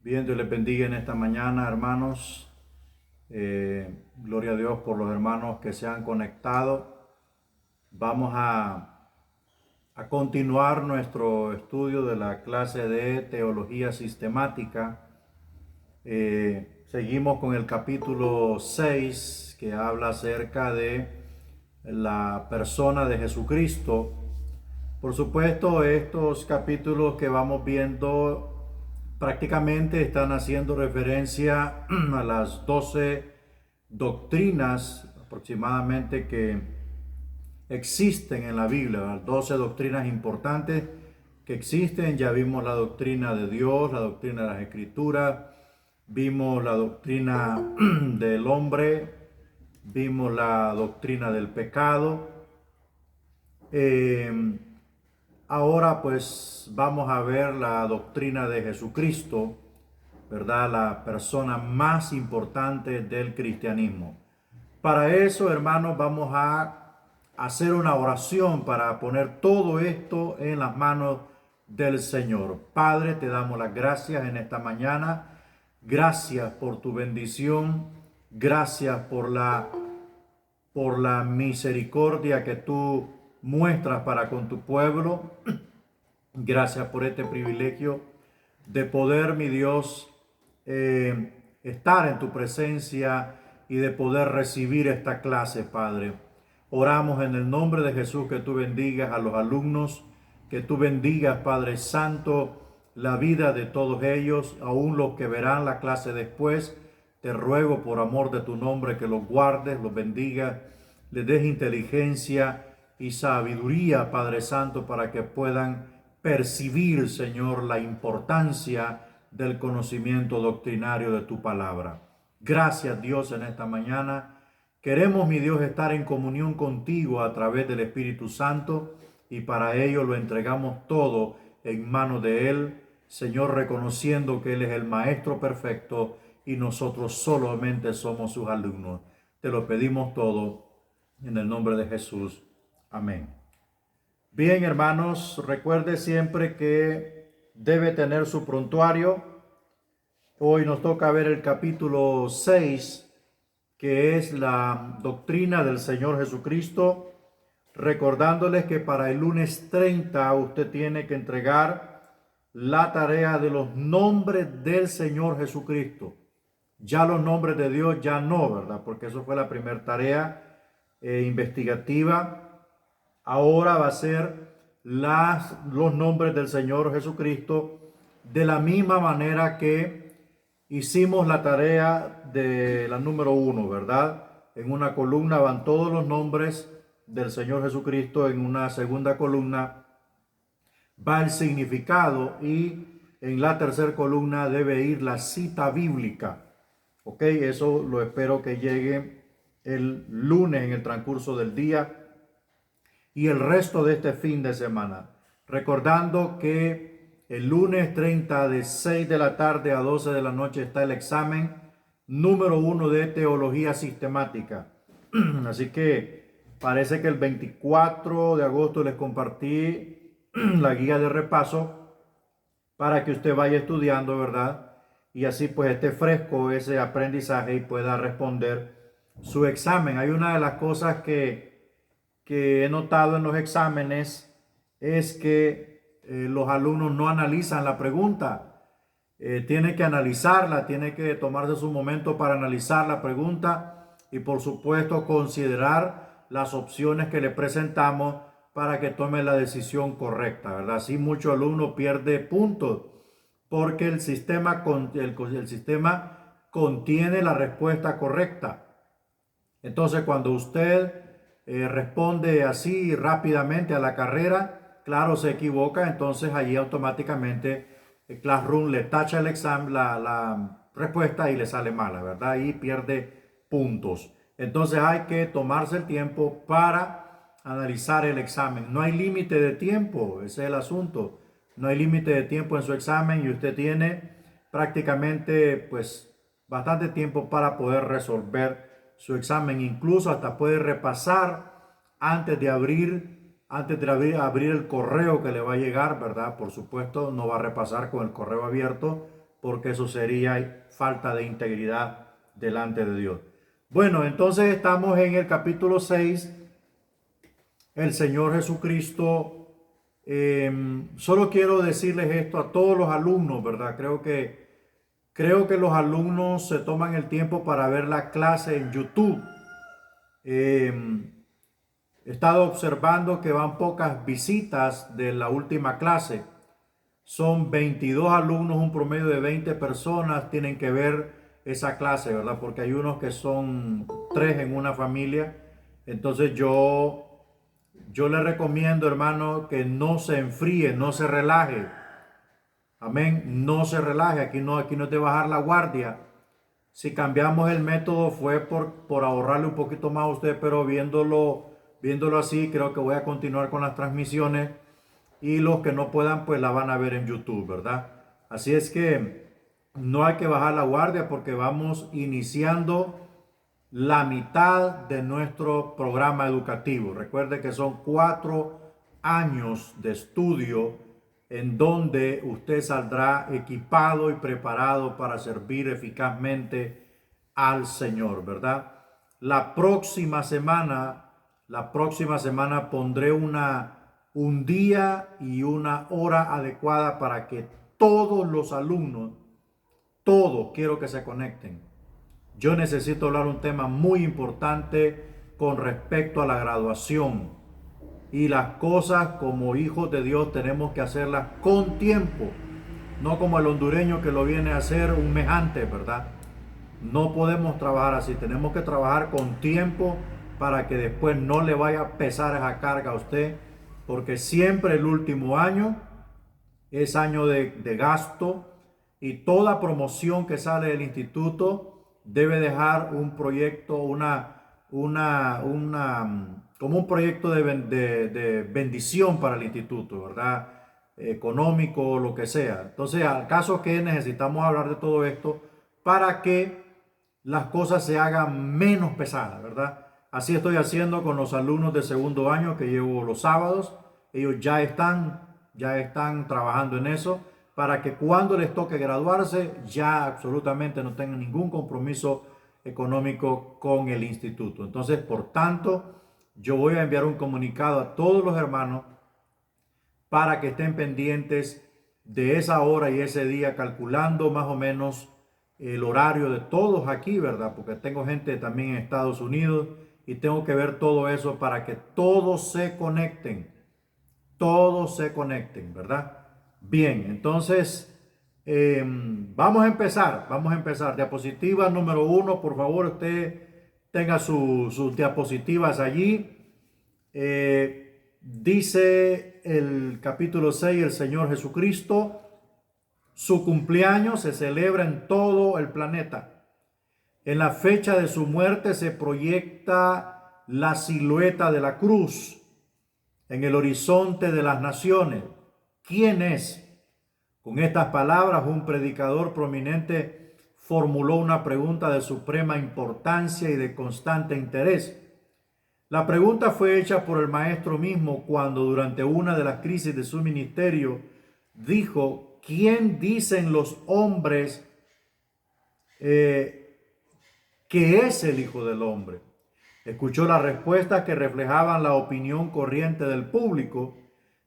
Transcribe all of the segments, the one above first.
Bien, Dios les bendiga en esta mañana, hermanos. Gloria a Dios por los hermanos que se han conectado. Vamos a continuar nuestro estudio de la clase de Teología Sistemática. Seguimos con el capítulo 6 que habla acerca de la persona de Jesucristo. Por supuesto, estos capítulos que vamos viendo prácticamente están haciendo referencia a las 12 doctrinas aproximadamente que existen en la Biblia, las 12 doctrinas importantes que existen. Ya vimos la doctrina de Dios, la doctrina de las Escrituras, vimos la doctrina del hombre, vimos la doctrina del pecado. Ahora pues vamos a ver la doctrina de Jesucristo, ¿verdad? La persona más importante del cristianismo. Para eso, hermanos, vamos a hacer una oración para poner todo esto en las manos del Señor. Padre, te damos las gracias en esta mañana. Gracias por tu bendición. Gracias por la misericordia que tú muestras para con tu pueblo. Gracias por este privilegio de poder, mi Dios, estar en tu presencia y de poder recibir esta clase, Padre. Oramos en el nombre de Jesús que tú bendigas a los alumnos, que tú bendigas, Padre Santo, la vida de todos ellos, aún los que verán la clase después. Te ruego por amor de tu nombre que los guardes, los bendigas, les des inteligencia y sabiduría, Padre Santo, para que puedan percibir, Señor, la importancia del conocimiento doctrinario de tu palabra. Gracias, Dios, en esta mañana. Queremos, mi Dios, estar en comunión contigo a través del Espíritu Santo y para ello lo entregamos todo en manos de Él, Señor, reconociendo que Él es el Maestro perfecto y nosotros solamente somos sus alumnos. Te lo pedimos todo en el nombre de Jesús. Amén. Bien, hermanos, recuerde siempre que debe tener su prontuario. Hoy nos toca ver el capítulo 6, que es la doctrina del Señor Jesucristo, recordándoles que para el lunes 30 usted tiene que entregar la tarea de los nombres del Señor Jesucristo. Ya los nombres de Dios ya no, ¿verdad? Porque eso fue la primera tarea investigativa. Ahora va a ser los nombres del Señor Jesucristo de la misma manera que hicimos la tarea de la número 1, ¿verdad? En una columna van todos los nombres del Señor Jesucristo, en una segunda columna va el significado y en la tercera columna debe ir la cita bíblica. Ok, eso lo espero que llegue el lunes en el transcurso del día y el resto de este fin de semana. Recordando que el lunes 30 de 6 de la tarde a 12 de la noche está el examen número 1 de teología sistemática. Así que parece que el 24 de agosto les compartí la guía de repaso para que usted vaya estudiando, ¿verdad? Y así pues esté fresco ese aprendizaje y pueda responder su examen. Hay una de las cosas que he notado en los exámenes es que los alumnos no analizan la pregunta. Tiene que analizarla, tiene que tomarse su momento para analizar la pregunta y por supuesto considerar las opciones que le presentamos para que tome la decisión correcta, ¿verdad? Así mucho alumno pierde puntos porque el sistema contiene la respuesta correcta. Entonces cuando usted responde así rápidamente a la carrera, claro, se equivoca, entonces allí automáticamente el Classroom le tacha el examen, la respuesta y le sale mala, ¿verdad? Y pierde puntos. Entonces hay que tomarse el tiempo para analizar el examen. No hay límite de tiempo, ese es el asunto. No hay límite de tiempo en su examen y usted tiene prácticamente pues bastante tiempo para poder resolver su examen. Incluso hasta puede repasar antes de abrir el correo que le va a llegar, ¿verdad? Por supuesto, no va a repasar con el correo abierto, porque eso sería falta de integridad delante de Dios. Bueno, entonces estamos en el capítulo 6. El Señor Jesucristo, solo quiero decirles esto a todos los alumnos, ¿verdad? Creo que los alumnos se toman el tiempo para ver la clase en YouTube. He estado observando que van pocas visitas de la última clase. Son 22 alumnos, un promedio de 20 personas tienen que ver esa clase, ¿verdad? Porque hay unos que son 3 en una familia. Entonces yo le recomiendo, hermano, que no se enfríe, no se relaje. Amén, no se relaje, aquí no es de bajar la guardia. Si cambiamos el método fue por ahorrarle un poquito más a usted, pero viéndolo así, creo que voy a continuar con las transmisiones y los que no puedan, pues la van a ver en YouTube, ¿verdad? Así es que no hay que bajar la guardia porque vamos iniciando la mitad de nuestro programa educativo. Recuerde que son 4 años de estudio en donde usted saldrá equipado y preparado para servir eficazmente al Señor, ¿verdad? La próxima semana pondré un día y una hora adecuada para que todos los alumnos, todos quiero que se conecten. Yo necesito hablar un tema muy importante con respecto a la graduación. Y las cosas como hijos de Dios tenemos que hacerlas con tiempo. No como el hondureño que lo viene a hacer un mes antes, ¿verdad? No podemos trabajar así. Tenemos que trabajar con tiempo para que después no le vaya a pesar esa carga a usted. Porque siempre el último año es año de gasto. Y toda promoción que sale del instituto debe dejar un proyecto, como un proyecto de bendición para el instituto, ¿verdad? Económico, lo que sea. Entonces, al caso que necesitamos hablar de todo esto para que las cosas se hagan menos pesadas, ¿verdad? Así estoy haciendo con los alumnos de segundo año que llevo los sábados. Ellos ya están trabajando en eso para que cuando les toque graduarse ya absolutamente no tengan ningún compromiso económico con el instituto. Entonces, por tanto, yo voy a enviar un comunicado a todos los hermanos para que estén pendientes de esa hora y ese día, calculando más o menos el horario de todos aquí, ¿verdad? Porque tengo gente también en Estados Unidos y tengo que ver todo eso para que todos se conecten, ¿verdad? Bien, entonces vamos a empezar. Diapositiva número 1, por favor, usted tenga sus diapositivas allí. Dice el capítulo 6, el Señor Jesucristo, su cumpleaños se celebra en todo el planeta. En la fecha de su muerte se proyecta la silueta de la cruz en el horizonte de las naciones. ¿Quién es? Con estas palabras, un predicador prominente formuló una pregunta de suprema importancia y de constante interés. La pregunta fue hecha por el maestro mismo cuando durante una de las crisis de su ministerio dijo: ¿quién dicen los hombres que es el Hijo del Hombre? Escuchó las respuestas que reflejaban la opinión corriente del público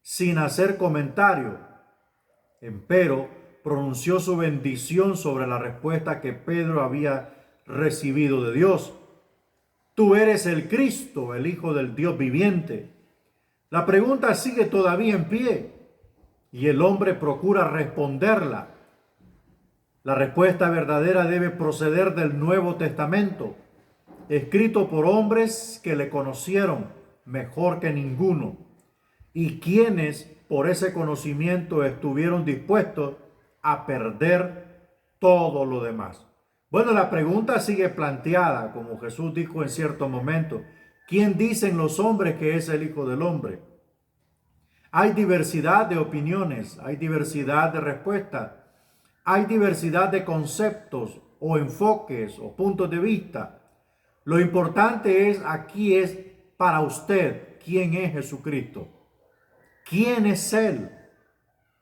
sin hacer comentario. Empero, pronunció su bendición sobre la respuesta que Pedro había recibido de Dios. Tú eres el Cristo, el Hijo del Dios viviente. La pregunta sigue todavía en pie y el hombre procura responderla. La respuesta verdadera debe proceder del Nuevo Testamento, escrito por hombres que le conocieron mejor que ninguno y quienes por ese conocimiento estuvieron dispuestos a perder todo lo demás. Bueno, la pregunta sigue planteada, como Jesús dijo en cierto momento: ¿quién dicen los hombres que es el Hijo del Hombre? Hay diversidad de opiniones, hay diversidad de respuestas, hay diversidad de conceptos o enfoques o puntos de vista. Lo importante aquí es para usted, ¿quién es Jesucristo? ¿Quién es Él?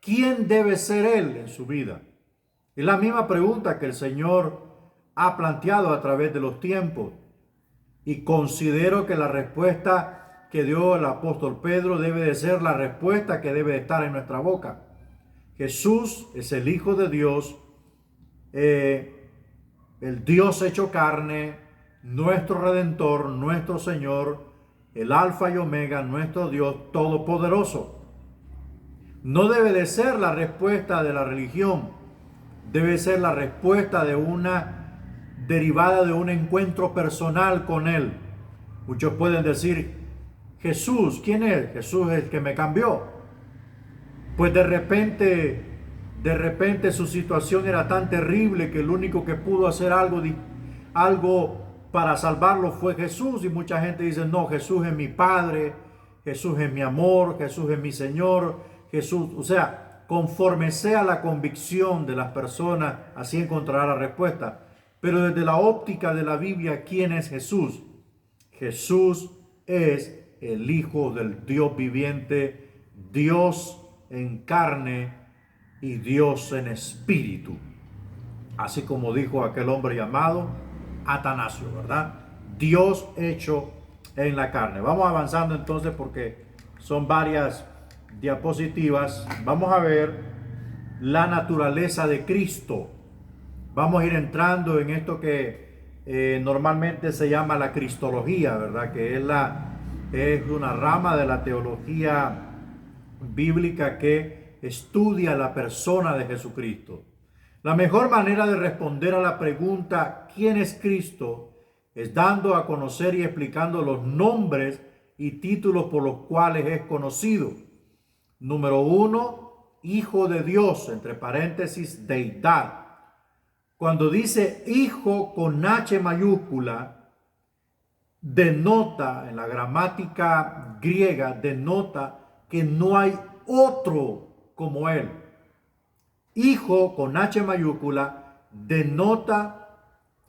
¿Quién debe ser Él en su vida? Es la misma pregunta que el Señor ha planteado a través de los tiempos. Y considero que la respuesta que dio el apóstol Pedro debe de ser la respuesta que debe de estar en nuestra boca. Jesús es el Hijo de Dios, el Dios hecho carne, nuestro Redentor, nuestro Señor, el Alfa y Omega, nuestro Dios Todopoderoso. No debe de ser la respuesta de la religión, debe ser la respuesta de una derivada de un encuentro personal con Él. Muchos pueden decir, Jesús, ¿quién es? Jesús es el que me cambió. Pues de repente su situación era tan terrible que el único que pudo hacer algo para salvarlo fue Jesús. Y mucha gente dice, no, Jesús es mi Padre, Jesús es mi amor, Jesús es mi Señor, Jesús, o sea, conforme sea la convicción de las personas, así encontrará la respuesta. Pero desde la óptica de la Biblia, ¿quién es Jesús? Jesús es el Hijo del Dios viviente, Dios en carne y Dios en espíritu. Así como dijo aquel hombre llamado Atanasio, ¿verdad? Dios hecho en la carne. Vamos avanzando entonces porque son varias diapositivas. Vamos a ver la naturaleza de Cristo. Vamos a ir entrando en esto que normalmente se llama la cristología, ¿verdad? Que es una rama de la teología bíblica que estudia la persona de Jesucristo. La mejor manera de responder a la pregunta ¿quién es Cristo? Es dando a conocer y explicando los nombres y títulos por los cuales es conocido. Número 1, Hijo de Dios, entre paréntesis, deidad. Cuando dice Hijo con H mayúscula, denota, en la gramática griega, denota que no hay otro como Él. Hijo con H mayúscula denota,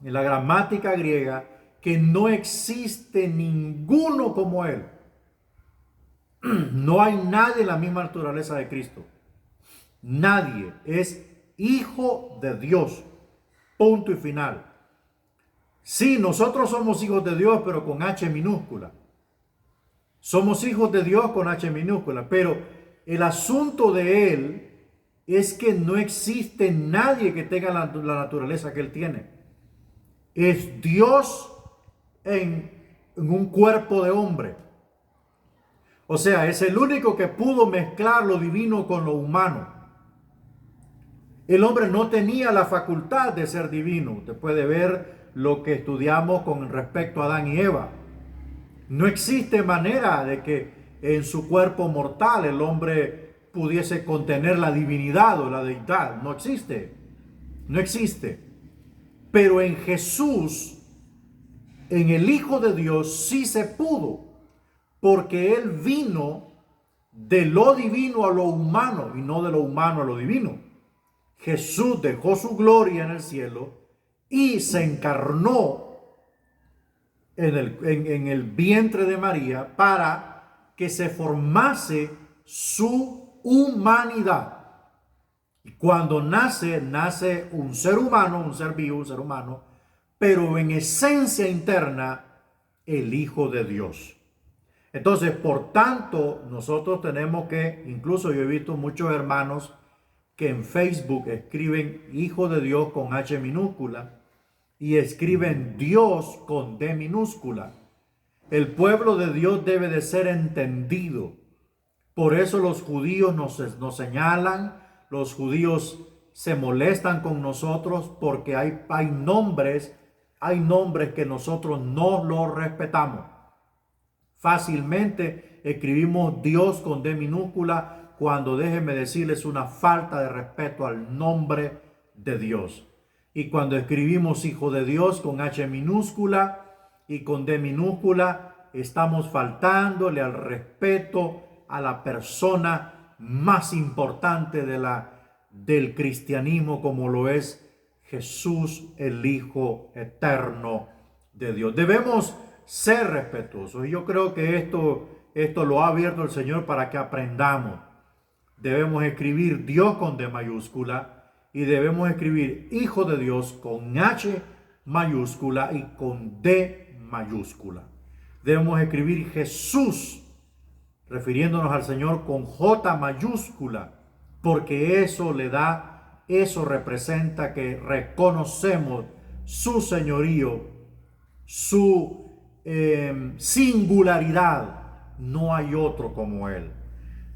en la gramática griega, que no existe ninguno como Él. No hay nadie en la misma naturaleza de Cristo. Nadie. Es Hijo de Dios. Punto y final. Sí, nosotros somos hijos de Dios, pero con H minúscula. Somos hijos de Dios con H minúscula, pero el asunto de Él es que no existe nadie que tenga la naturaleza que Él tiene. Es Dios en un cuerpo de hombre. O sea, es el único que pudo mezclar lo divino con lo humano. El hombre no tenía la facultad de ser divino. Usted puede ver lo que estudiamos con respecto a Adán y Eva. No existe manera de que en su cuerpo mortal el hombre pudiese contener la divinidad o la deidad. No existe. No existe. Pero en Jesús, en el Hijo de Dios, sí se pudo. Porque Él vino de lo divino a lo humano y no de lo humano a lo divino. Jesús dejó su gloria en el cielo y se encarnó en el vientre de María para que se formase su humanidad. Y cuando nace un ser humano, un ser vivo, un ser humano, pero en esencia interna, el Hijo de Dios. Entonces, por tanto, nosotros tenemos que, incluso yo he visto muchos hermanos que en Facebook escriben Hijo de Dios con H minúscula y escriben Dios con D minúscula. El pueblo de Dios debe de ser entendido. Por eso los judíos nos señalan, los judíos se molestan con nosotros porque hay nombres que nosotros no los respetamos. Fácilmente escribimos Dios con D minúscula cuando, déjenme decirles, una falta de respeto al nombre de Dios. Y cuando escribimos Hijo de Dios con H minúscula y con D minúscula, estamos faltándole al respeto a la persona más importante del cristianismo, como lo es Jesús, el Hijo eterno de Dios. Debemos ser respetuosos. Y yo creo que esto lo ha abierto el Señor para que aprendamos. Debemos escribir Dios con D mayúscula y debemos escribir Hijo de Dios con H mayúscula y con D mayúscula. Debemos escribir Jesús, refiriéndonos al Señor, con J mayúscula, porque eso representa que reconocemos su señorío, su singularidad. No hay otro como Él.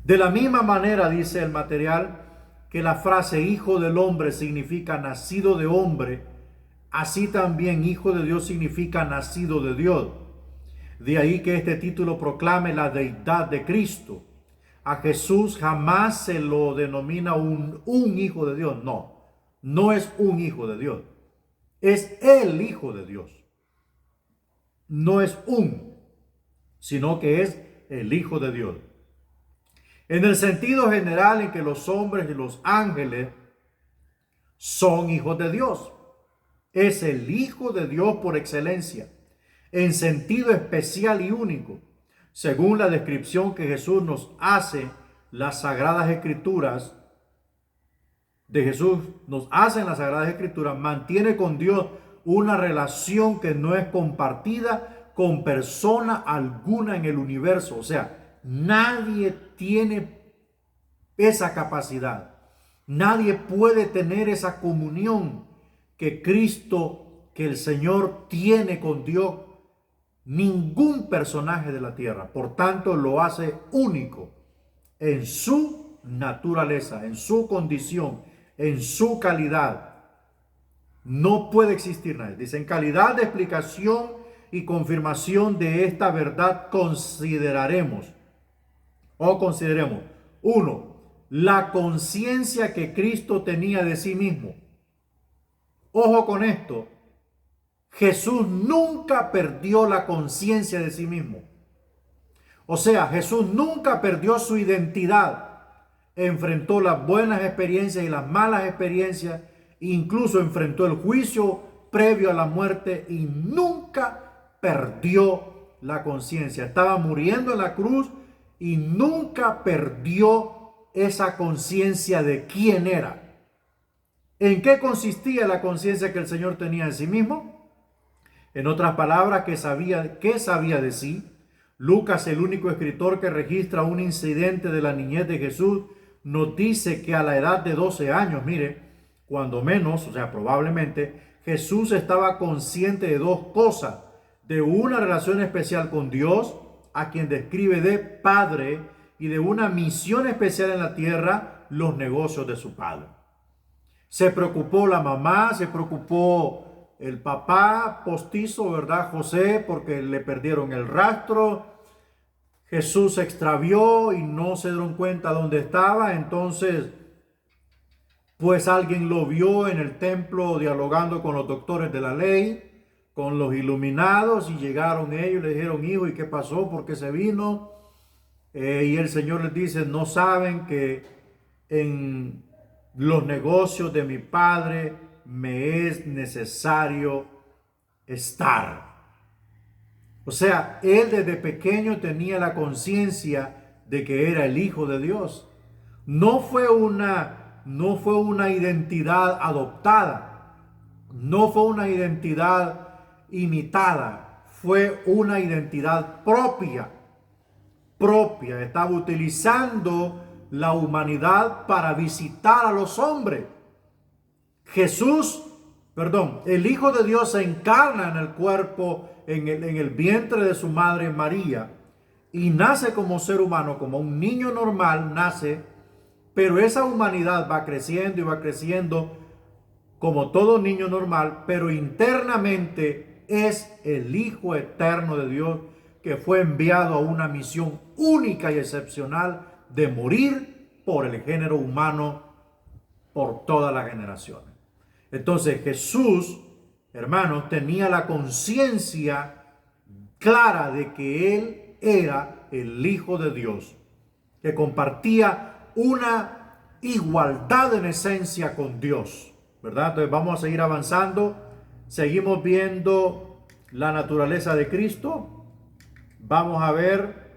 De la misma manera, dice el material, que la frase Hijo del Hombre significa nacido de hombre, así también Hijo de Dios significa nacido de Dios. De ahí que este título proclame la deidad de Cristo. A Jesús jamás se lo denomina un hijo de Dios. No, no es un hijo de Dios. Es el Hijo de Dios. No es sino que es el Hijo de Dios. En el sentido general en que los hombres y los ángeles son hijos de Dios. Es el Hijo de Dios por excelencia, en sentido especial y único, según la descripción que Jesús nos hace, las Sagradas Escrituras, mantiene con Dios una relación que no es compartida con persona alguna en el universo. O sea, nadie tiene esa capacidad. Nadie puede tener esa comunión que Cristo, que el Señor tiene con Dios. Ningún personaje de la tierra. Por tanto, lo hace único en su naturaleza, en su condición, en su calidad. No puede existir nadie. Dice, en calidad de explicación y confirmación de esta verdad consideremos. Uno, la conciencia que Cristo tenía de sí mismo. Ojo con esto. Jesús nunca perdió la conciencia de sí mismo. O sea, Jesús nunca perdió su identidad. Enfrentó las buenas experiencias y las malas experiencias. Incluso enfrentó el juicio previo a la muerte y nunca perdió la conciencia. Estaba muriendo en la cruz y nunca perdió esa conciencia de quién era. ¿En qué consistía la conciencia que el Señor tenía de sí mismo? En otras palabras, ¿qué sabía de sí? Lucas, el único escritor que registra un incidente de la niñez de Jesús, nos dice que a la edad de 12 años, mire, cuando menos, o sea, probablemente, Jesús estaba consciente de dos cosas: de una relación especial con Dios, a quien describe de Padre, y de una misión especial en la tierra, los negocios de su Padre. Se preocupó la mamá, se preocupó el papá postizo, ¿verdad? José, porque le perdieron el rastro. Jesús se extravió y no se dieron cuenta dónde estaba. Entonces, pues alguien lo vio en el templo dialogando con los doctores de la ley, con los iluminados, y llegaron ellos y le dijeron: hijo, ¿y qué pasó? ¿Por qué se vino? Y el Señor les dice: no saben que en los negocios de mi Padre me es necesario estar. O sea, él desde pequeño tenía la conciencia de que era el Hijo de Dios. No fue una identidad adoptada, no fue una identidad imitada, fue una identidad propia. Estaba utilizando la humanidad para visitar a los hombres. El Hijo de Dios se encarna en el cuerpo, en el vientre de su madre María, y nace como ser humano, como un niño normal nace, pero esa humanidad va creciendo y va creciendo como todo niño normal, pero internamente es el Hijo eterno de Dios, que fue enviado a una misión única y excepcional de morir por el género humano por todas las generaciones. Entonces Jesús, hermanos, tenía la conciencia clara de que Él era el Hijo de Dios, que compartía una igualdad en esencia con Dios, ¿verdad? Entonces vamos a seguir avanzando. Seguimos viendo la naturaleza de Cristo. Vamos a ver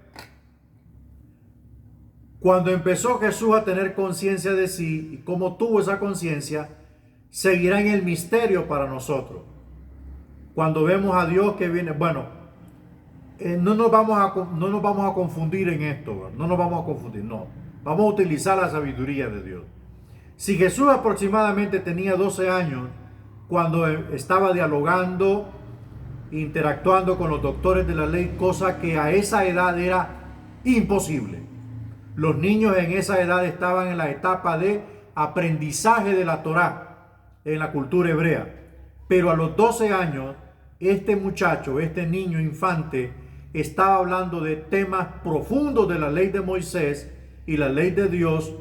Cuando empezó Jesús a tener conciencia de sí y cómo tuvo esa conciencia, seguirá en el misterio para nosotros. Cuando vemos a Dios que viene, bueno, no nos vamos a confundir en esto, ¿verdad? No nos vamos a confundir, no. Vamos a utilizar la sabiduría de Dios. Si Jesús aproximadamente tenía 12 años cuando estaba dialogando, interactuando con los doctores de la ley, cosa que a esa edad era imposible. Los niños en esa edad estaban en la etapa de aprendizaje de la Torá en la cultura hebrea. Pero a los 12 años, este muchacho, este niño infante, estaba hablando de temas profundos de la ley de Moisés y la ley de Dios.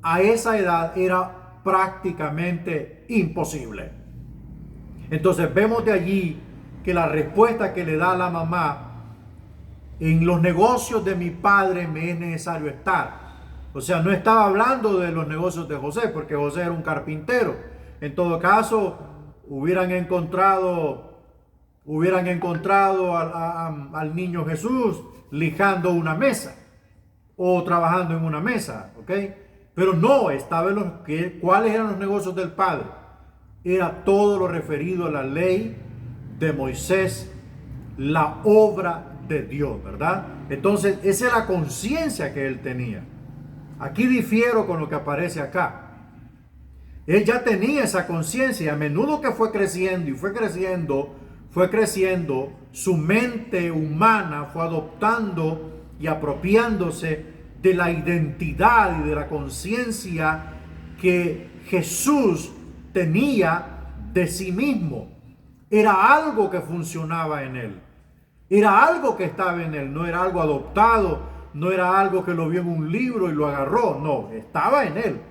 A esa edad era prácticamente imposible. Entonces vemos de allí que la respuesta que le da a la mamá: en los negocios de mi padre me es necesario estar. O sea, no estaba hablando de los negocios de José, porque José era un carpintero. En todo caso, hubieran encontrado al niño Jesús lijando una mesa o trabajando en una mesa, ¿ok? Pero no, estaba en ¿cuáles eran los negocios del padre? Era todo lo referido a la ley de Moisés, la obra de Dios, ¿verdad? Entonces, esa es la conciencia que él tenía. Aquí difiero con lo que aparece acá. Él ya tenía esa conciencia y a menudo que fue creciendo y fue creciendo, su mente humana fue adoptando y apropiándose de la identidad y de la conciencia que Jesús tenía de sí mismo. Era algo que funcionaba en él. Era algo que estaba en él. No era algo adoptado. No era algo que lo vio en un libro y lo agarró. No, estaba en él.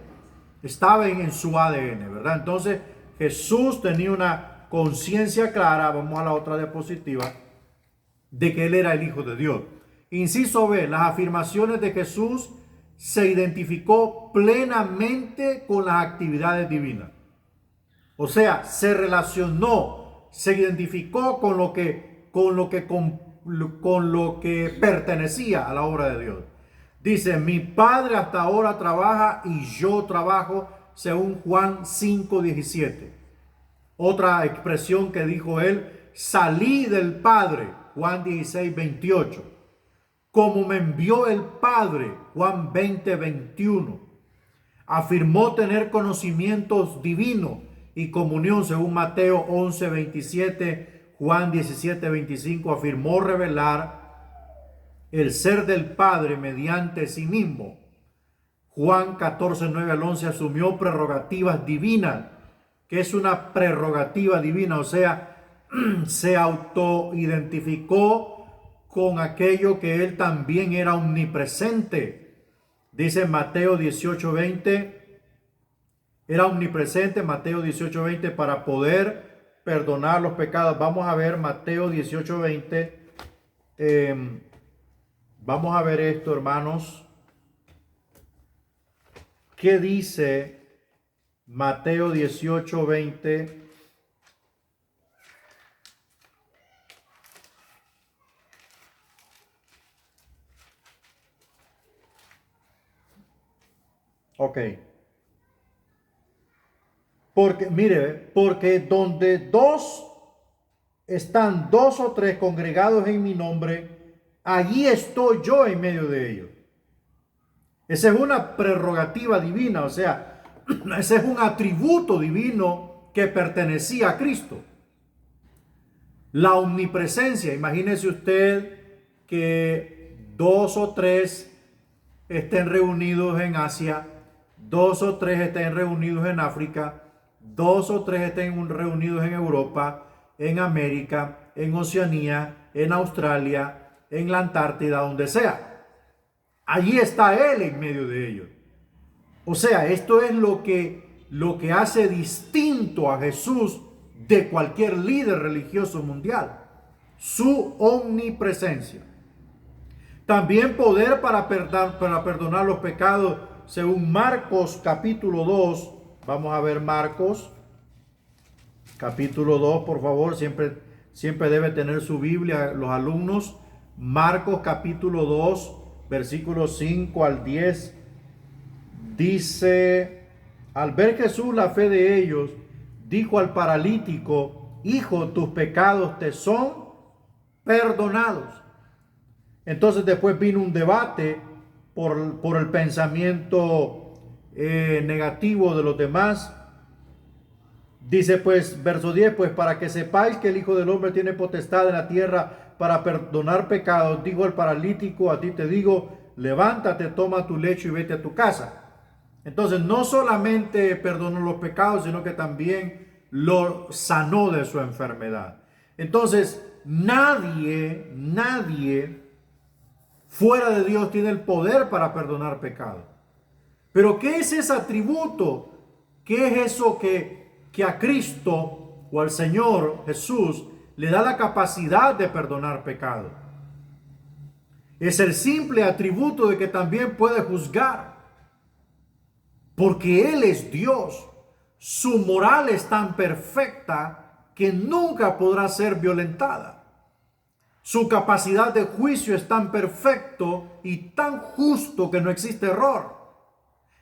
Estaba en su ADN, ¿verdad? Entonces Jesús tenía una conciencia clara, vamos a la otra diapositiva, de que él era el Hijo de Dios. Inciso B, las afirmaciones de Jesús: se identificó plenamente con las actividades divinas. O sea, se relacionó, se identificó con lo que pertenecía a la obra de Dios. Dice: mi Padre hasta ahora trabaja y yo trabajo, según Juan 5:17. Otra expresión que dijo él: salí del Padre, Juan 16:28. Como me envió el Padre, Juan 20:21. Afirmó tener conocimientos divinos y comunión, según Mateo 11:27, Juan 17:25. Afirmó revelar el ser del Padre mediante sí mismo. Juan 14:9-11. Asumió prerrogativas divinas. ¿Qué es una prerrogativa divina? O sea, se autoidentificó con aquello que él también era omnipresente. Dice Mateo 18:20, era omnipresente, Mateo 18:20, para poder perdonar los pecados. Vamos a ver Mateo 18:20. Vamos a ver esto, hermanos. ¿Qué dice Mateo 18:20? Ok. Porque, mire, porque donde están dos o tres congregados en mi nombre, allí estoy yo en medio de ellos. Esa es una prerrogativa divina, o sea, ese es un atributo divino que pertenecía a Cristo. La omnipresencia. Imagínese usted que dos o tres estén reunidos en Asia, dos o tres estén reunidos en África, dos o tres estén reunidos en Europa, en América, en Oceanía, en Australia, en la Antártida, donde sea. Allí está Él en medio de ellos. O sea, esto es lo que hace distinto a Jesús de cualquier líder religioso mundial: su omnipresencia. También poder para perdonar los pecados, según Marcos capítulo 2. Vamos a ver Marcos capítulo 2, por favor. Siempre debe tener su Biblia los alumnos. Marcos capítulo 2, versículos 5 al 10, dice: al ver Jesús la fe de ellos, dijo al paralítico: hijo, tus pecados te son perdonados. Entonces después vino un debate por el pensamiento negativo de los demás. Dice pues, verso 10, pues para que sepáis que el Hijo del Hombre tiene potestad en la tierra para perdonar pecados, dijo al paralítico: a ti te digo, levántate, toma tu lecho y vete a tu casa. Entonces no solamente perdonó los pecados, sino que también lo sanó de su enfermedad. Entonces nadie fuera de Dios tiene el poder para perdonar pecados. Pero ¿qué es ese atributo? ¿Qué es eso que a Cristo o al Señor Jesús le da la capacidad de perdonar pecado? Es el simple atributo de que también puede juzgar, porque Él es Dios. Su moral es tan perfecta que nunca podrá ser violentada. Su capacidad de juicio es tan perfecto y tan justo que no existe error.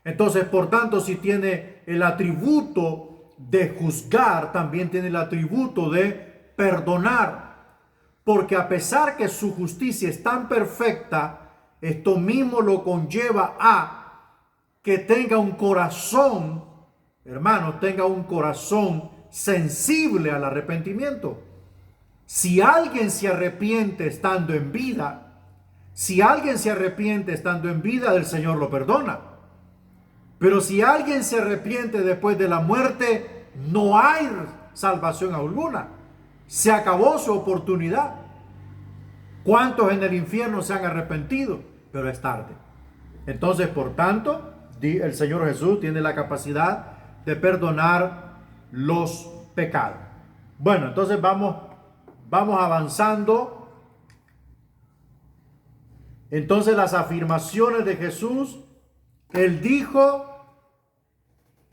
Entonces, por tanto, si tiene el atributo de juzgar, también tiene el atributo de perdonar. Porque a pesar que su justicia es tan perfecta, esto mismo lo conlleva a que tenga un corazón, hermanos, tenga un corazón sensible al arrepentimiento. Si alguien se arrepiente estando en vida, el Señor lo perdona. Pero si alguien se arrepiente después de la muerte, no hay salvación alguna. Se acabó su oportunidad. ¿Cuántos en el infierno se han arrepentido? Pero es tarde. Entonces, por tanto, el Señor Jesús tiene la capacidad de perdonar los pecados. Bueno, entonces vamos avanzando. Entonces las afirmaciones de Jesús. Él dijo: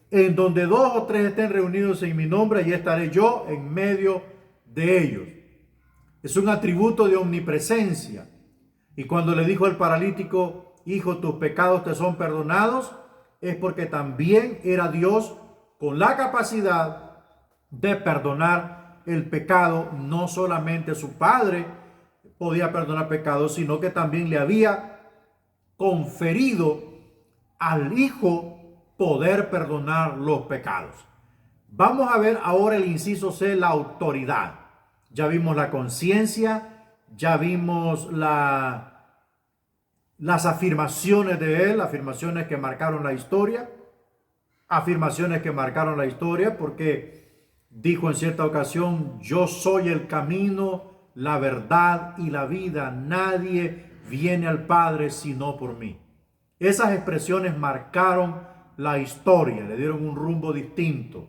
en donde 2 o 3 estén reunidos en mi nombre, allí estaré yo en medio de ellos. Es un atributo de omnipresencia. Y cuando le dijo al paralítico: hijo, tus pecados te son perdonados, es porque también era Dios con la capacidad de perdonar el pecado. No solamente su Padre podía perdonar pecados, sino que también le había conferido al Hijo poder perdonar los pecados. Vamos a ver ahora el inciso C, la autoridad. Ya vimos la conciencia, ya vimos las afirmaciones de Él, afirmaciones que marcaron la historia, porque dijo en cierta ocasión: yo soy el camino, la verdad y la vida. Nadie viene al Padre sino por mí. Esas expresiones marcaron la historia, le dieron un rumbo distinto.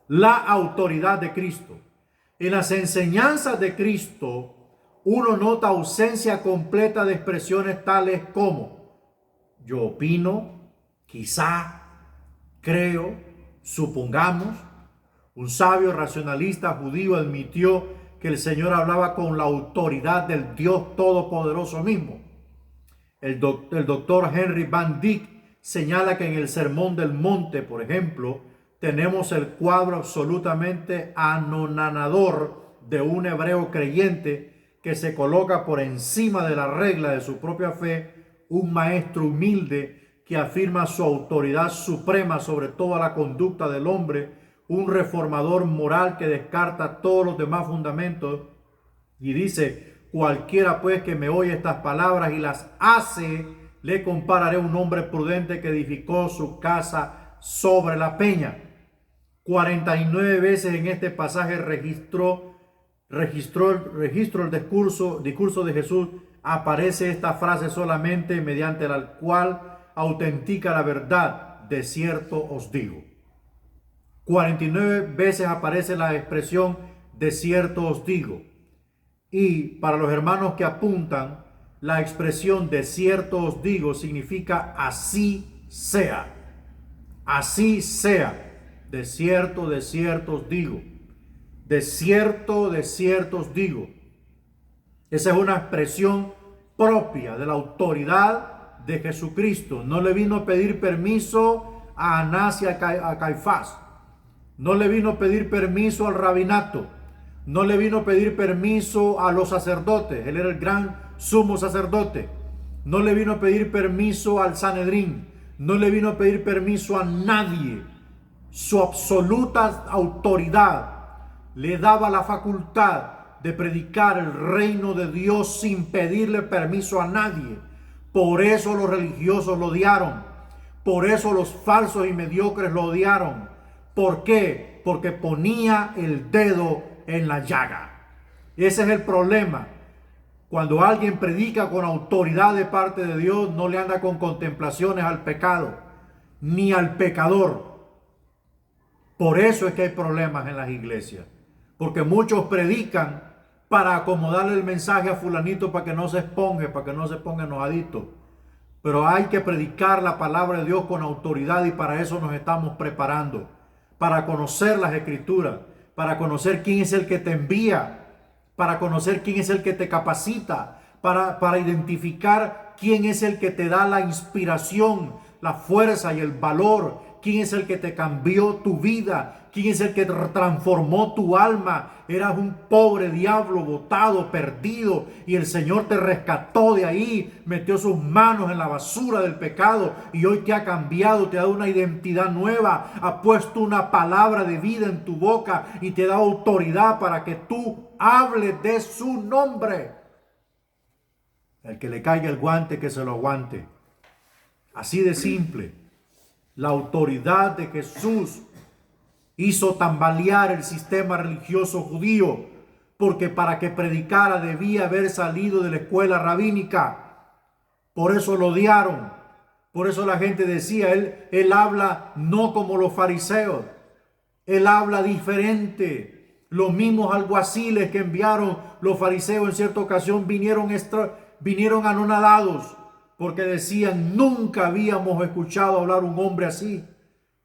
La autoridad de Cristo. En las enseñanzas de Cristo, uno nota ausencia completa de expresiones tales como: yo opino, quizá, creo, supongamos. Un sabio racionalista judío admitió que el Señor hablaba con la autoridad del Dios Todopoderoso mismo. El doctor Henry Van Dyck señala que en el Sermón del Monte, por ejemplo, tenemos el cuadro absolutamente anonadador de un hebreo creyente que se coloca por encima de la regla de su propia fe, un maestro humilde que afirma su autoridad suprema sobre toda la conducta del hombre, un reformador moral que descarta todos los demás fundamentos y dice: cualquiera pues que me oye estas palabras y las hace, le compararé a un hombre prudente que edificó su casa sobre la peña. 49 veces en este pasaje registró el discurso de Jesús. Aparece esta frase solamente mediante la cual autentica la verdad: de cierto os digo. 49 veces aparece la expresión de cierto os digo. Y para los hermanos que apuntan, la expresión de cierto os digo significa así sea. Así sea. De cierto os digo. De cierto os digo. Esa es una expresión propia, de la autoridad de Jesucristo. No le vino a pedir permiso a Anás y a Caifás. No le vino a pedir permiso al rabinato. No le vino a pedir permiso a los sacerdotes. Él era el gran sumo sacerdote. No le vino a pedir permiso al Sanedrín. No le vino a pedir permiso a nadie. Su absoluta autoridad le daba la facultad de predicar el reino de Dios sin pedirle permiso a nadie. Por eso los religiosos lo odiaron. Por eso los falsos y mediocres lo odiaron. ¿Por qué? Porque ponía el dedo en la llaga. Ese es el problema. Cuando alguien predica con autoridad de parte de Dios, no le anda con contemplaciones al pecado, ni al pecador. Por eso es que hay problemas en las iglesias. Porque muchos predican para acomodarle el mensaje a fulanito para que no se exponga, para que no se ponga enojadito. Pero hay que predicar la palabra de Dios con autoridad y para eso nos estamos preparando. Para conocer las escrituras, para conocer quién es el que te envía, para conocer quién es el que te capacita, para identificar quién es el que te da la inspiración, la fuerza y el valor, quién es el que te cambió tu vida, quién es el que transformó tu alma. Eras un pobre diablo botado, perdido, y el Señor te rescató de ahí, metió sus manos en la basura del pecado y hoy te ha cambiado, te ha dado una identidad nueva, ha puesto una palabra de vida en tu boca y te da autoridad para que tú hables de su nombre. El que le caiga el guante, que se lo aguante. Así de simple. La autoridad de Jesús hizo tambalear el sistema religioso judío, porque para que predicara debía haber salido de la escuela rabínica. Por eso lo odiaron. Por eso la gente decía, él habla no como los fariseos. Él habla diferente. Los mismos alguaciles que enviaron los fariseos en cierta ocasión vinieron anonadados, porque decían, nunca habíamos escuchado hablar un hombre así.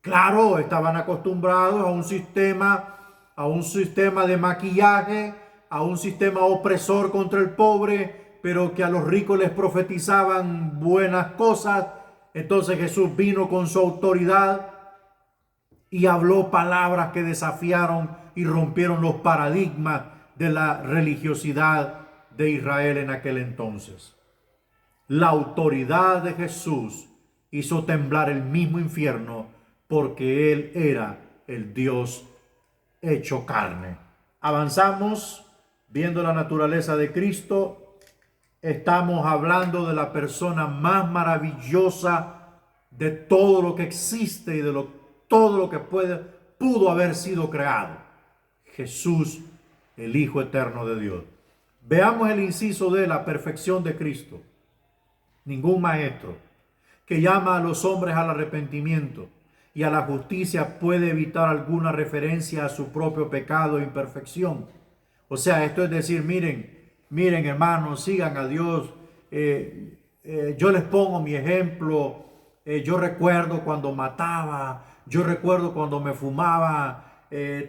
Claro, estaban acostumbrados a un sistema de maquillaje, a un sistema opresor contra el pobre, pero que a los ricos les profetizaban buenas cosas. Entonces Jesús vino con su autoridad y habló palabras que desafiaron y rompieron los paradigmas de la religiosidad de Israel en aquel entonces. La autoridad de Jesús hizo temblar el mismo infierno porque Él era el Dios hecho carne. Avanzamos viendo la naturaleza de Cristo. Estamos hablando de la persona más maravillosa de todo lo que existe y de todo lo que pudo haber sido creado. Jesús, el Hijo eterno de Dios. Veamos el inciso de la perfección de Cristo. Ningún maestro que llama a los hombres al arrepentimiento y a la justicia puede evitar alguna referencia a su propio pecado e imperfección. O sea, esto es decir, miren hermanos, sigan a Dios. Yo les pongo mi ejemplo. Yo recuerdo cuando mataba, yo recuerdo cuando me fumaba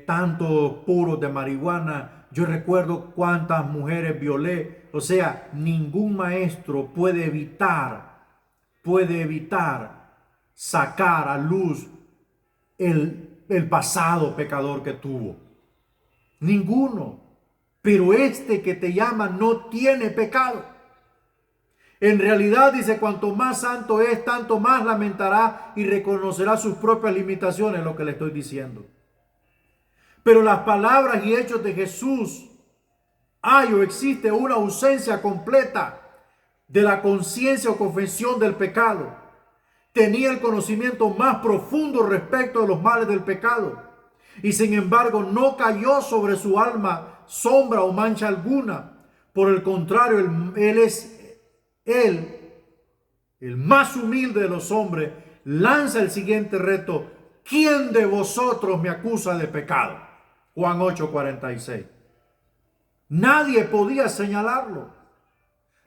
tantos puros de marihuana, yo recuerdo cuántas mujeres violé. O sea, ningún maestro puede evitar sacar a luz el pasado pecador que tuvo. Ninguno. Pero este que te llama no tiene pecado. En realidad dice, cuanto más santo es, tanto más lamentará y reconocerá sus propias limitaciones, lo que le estoy diciendo. Pero las palabras y hechos de Jesús, hay o existe una ausencia completa de la conciencia o confesión del pecado. Tenía el conocimiento más profundo respecto de los males del pecado. Y sin embargo no cayó sobre su alma sombra o mancha alguna. Por el contrario, él, el más humilde de los hombres, lanza el siguiente reto: ¿quién de vosotros me acusa de pecado? Juan 8:46. Nadie podía señalarlo.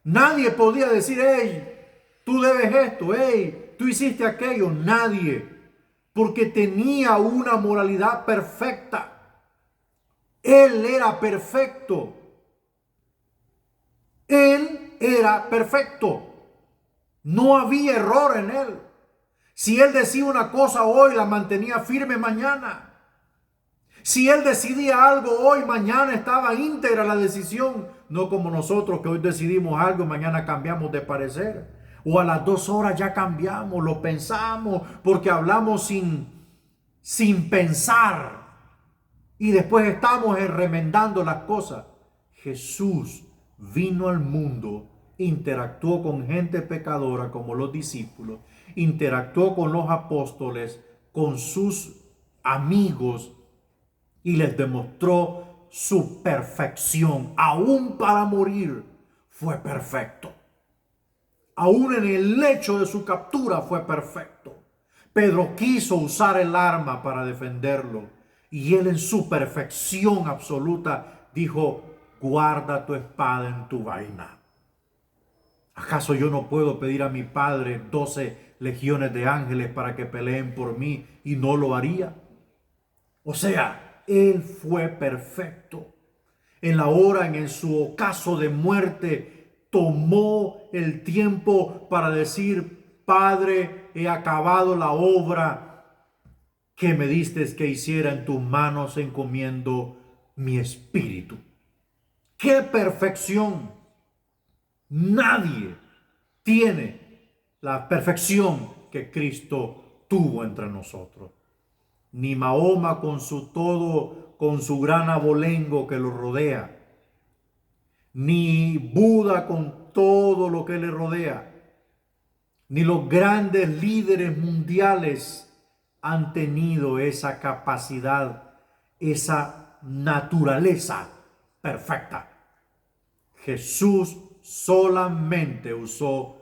Nadie podía decir, hey, tú debes esto, hey, tú hiciste aquello. Nadie. Porque tenía una moralidad perfecta. Él era perfecto. Él Él era perfecto. No había error en Él. Si Él decía una cosa hoy, la mantenía firme mañana. Si Él decidía algo hoy, mañana estaba íntegra la decisión. No como nosotros que hoy decidimos algo y mañana cambiamos de parecer. O a las 2 horas ya cambiamos, lo pensamos porque hablamos sin pensar. Y después estamos remendando las cosas. Jesús vino al mundo, interactuó con gente pecadora como los discípulos, interactuó con los apóstoles, con sus amigos y les demostró su perfección. Aún para morir fue perfecto. Aún en el lecho de su captura fue perfecto. Pedro quiso usar el arma para defenderlo y él en su perfección absoluta dijo: guarda tu espada en tu vaina. ¿Acaso yo no puedo pedir a mi Padre 12 legiones de ángeles para que peleen por mí y no lo haría? O sea, Él fue perfecto. En la hora, en su ocaso de muerte, tomó el tiempo para decir: Padre, he acabado la obra que me diste que hiciera, en tus manos encomiendo mi espíritu. ¡Qué perfección! Nadie tiene la perfección que Cristo tuvo entre nosotros. Ni Mahoma con su gran abolengo que lo rodea, ni Buda con todo lo que le rodea, ni los grandes líderes mundiales han tenido esa capacidad, esa naturaleza perfecta. Jesús solamente usó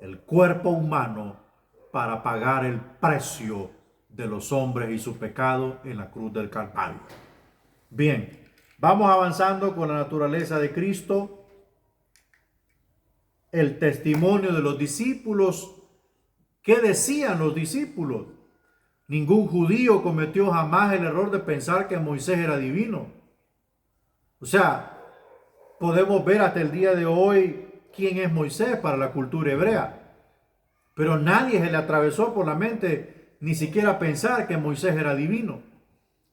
el cuerpo humano para pagar el precio de los hombres y su pecado en la cruz del Calvario. Bien, vamos avanzando con la naturaleza de Cristo. El testimonio de los discípulos. ¿Qué decían los discípulos? Ningún judío cometió jamás el error de pensar que Moisés era divino. O sea, podemos ver hasta el día de hoy quién es Moisés para la cultura hebrea. Pero nadie se le atravesó por la mente ni siquiera pensar que Moisés era divino.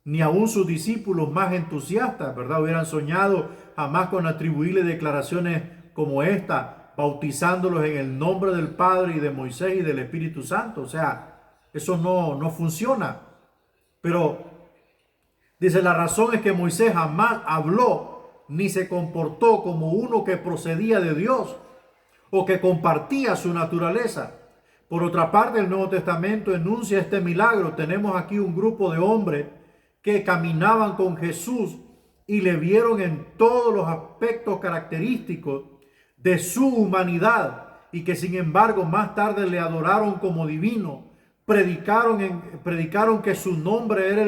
Ni aún sus discípulos más entusiastas, ¿verdad?, hubieran soñado jamás con atribuirle declaraciones como esta, bautizándolos en el nombre del Padre y de Moisés y del Espíritu Santo. O sea, eso no funciona. Pero dice, la razón es que Moisés jamás habló ni se comportó como uno que procedía de Dios o que compartía su naturaleza. Por otra parte, el Nuevo Testamento enuncia este milagro. Tenemos aquí un grupo de hombres que caminaban con Jesús y le vieron en todos los aspectos característicos de su humanidad y que sin embargo más tarde le adoraron como divino. Predicaron que su nombre era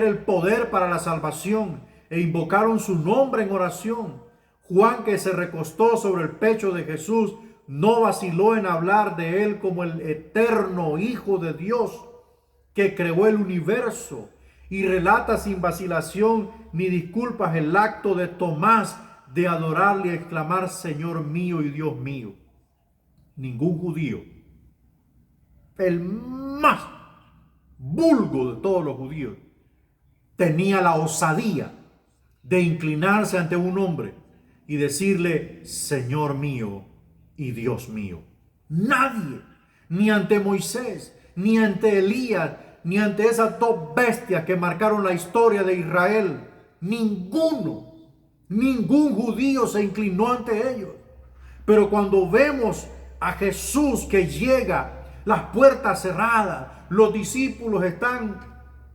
el poder para la salvación e invocaron su nombre en oración. Juan, que se recostó sobre el pecho de Jesús, no vaciló en hablar de él como el eterno Hijo de Dios que creó el universo, y relata sin vacilación ni disculpas el acto de Tomás de adorarle y exclamar: Señor mío y Dios mío. Ningún judío, el más vulgo de todos los judíos, tenía la osadía de inclinarse ante un hombre y decirle: Señor mío y Dios mío. Nadie, ni ante Moisés, ni ante Elías, ni ante esas dos bestias que marcaron la historia de Israel, ningún judío se inclinó ante ellos. Pero cuando vemos a Jesús que llega, las puertas cerradas, los discípulos están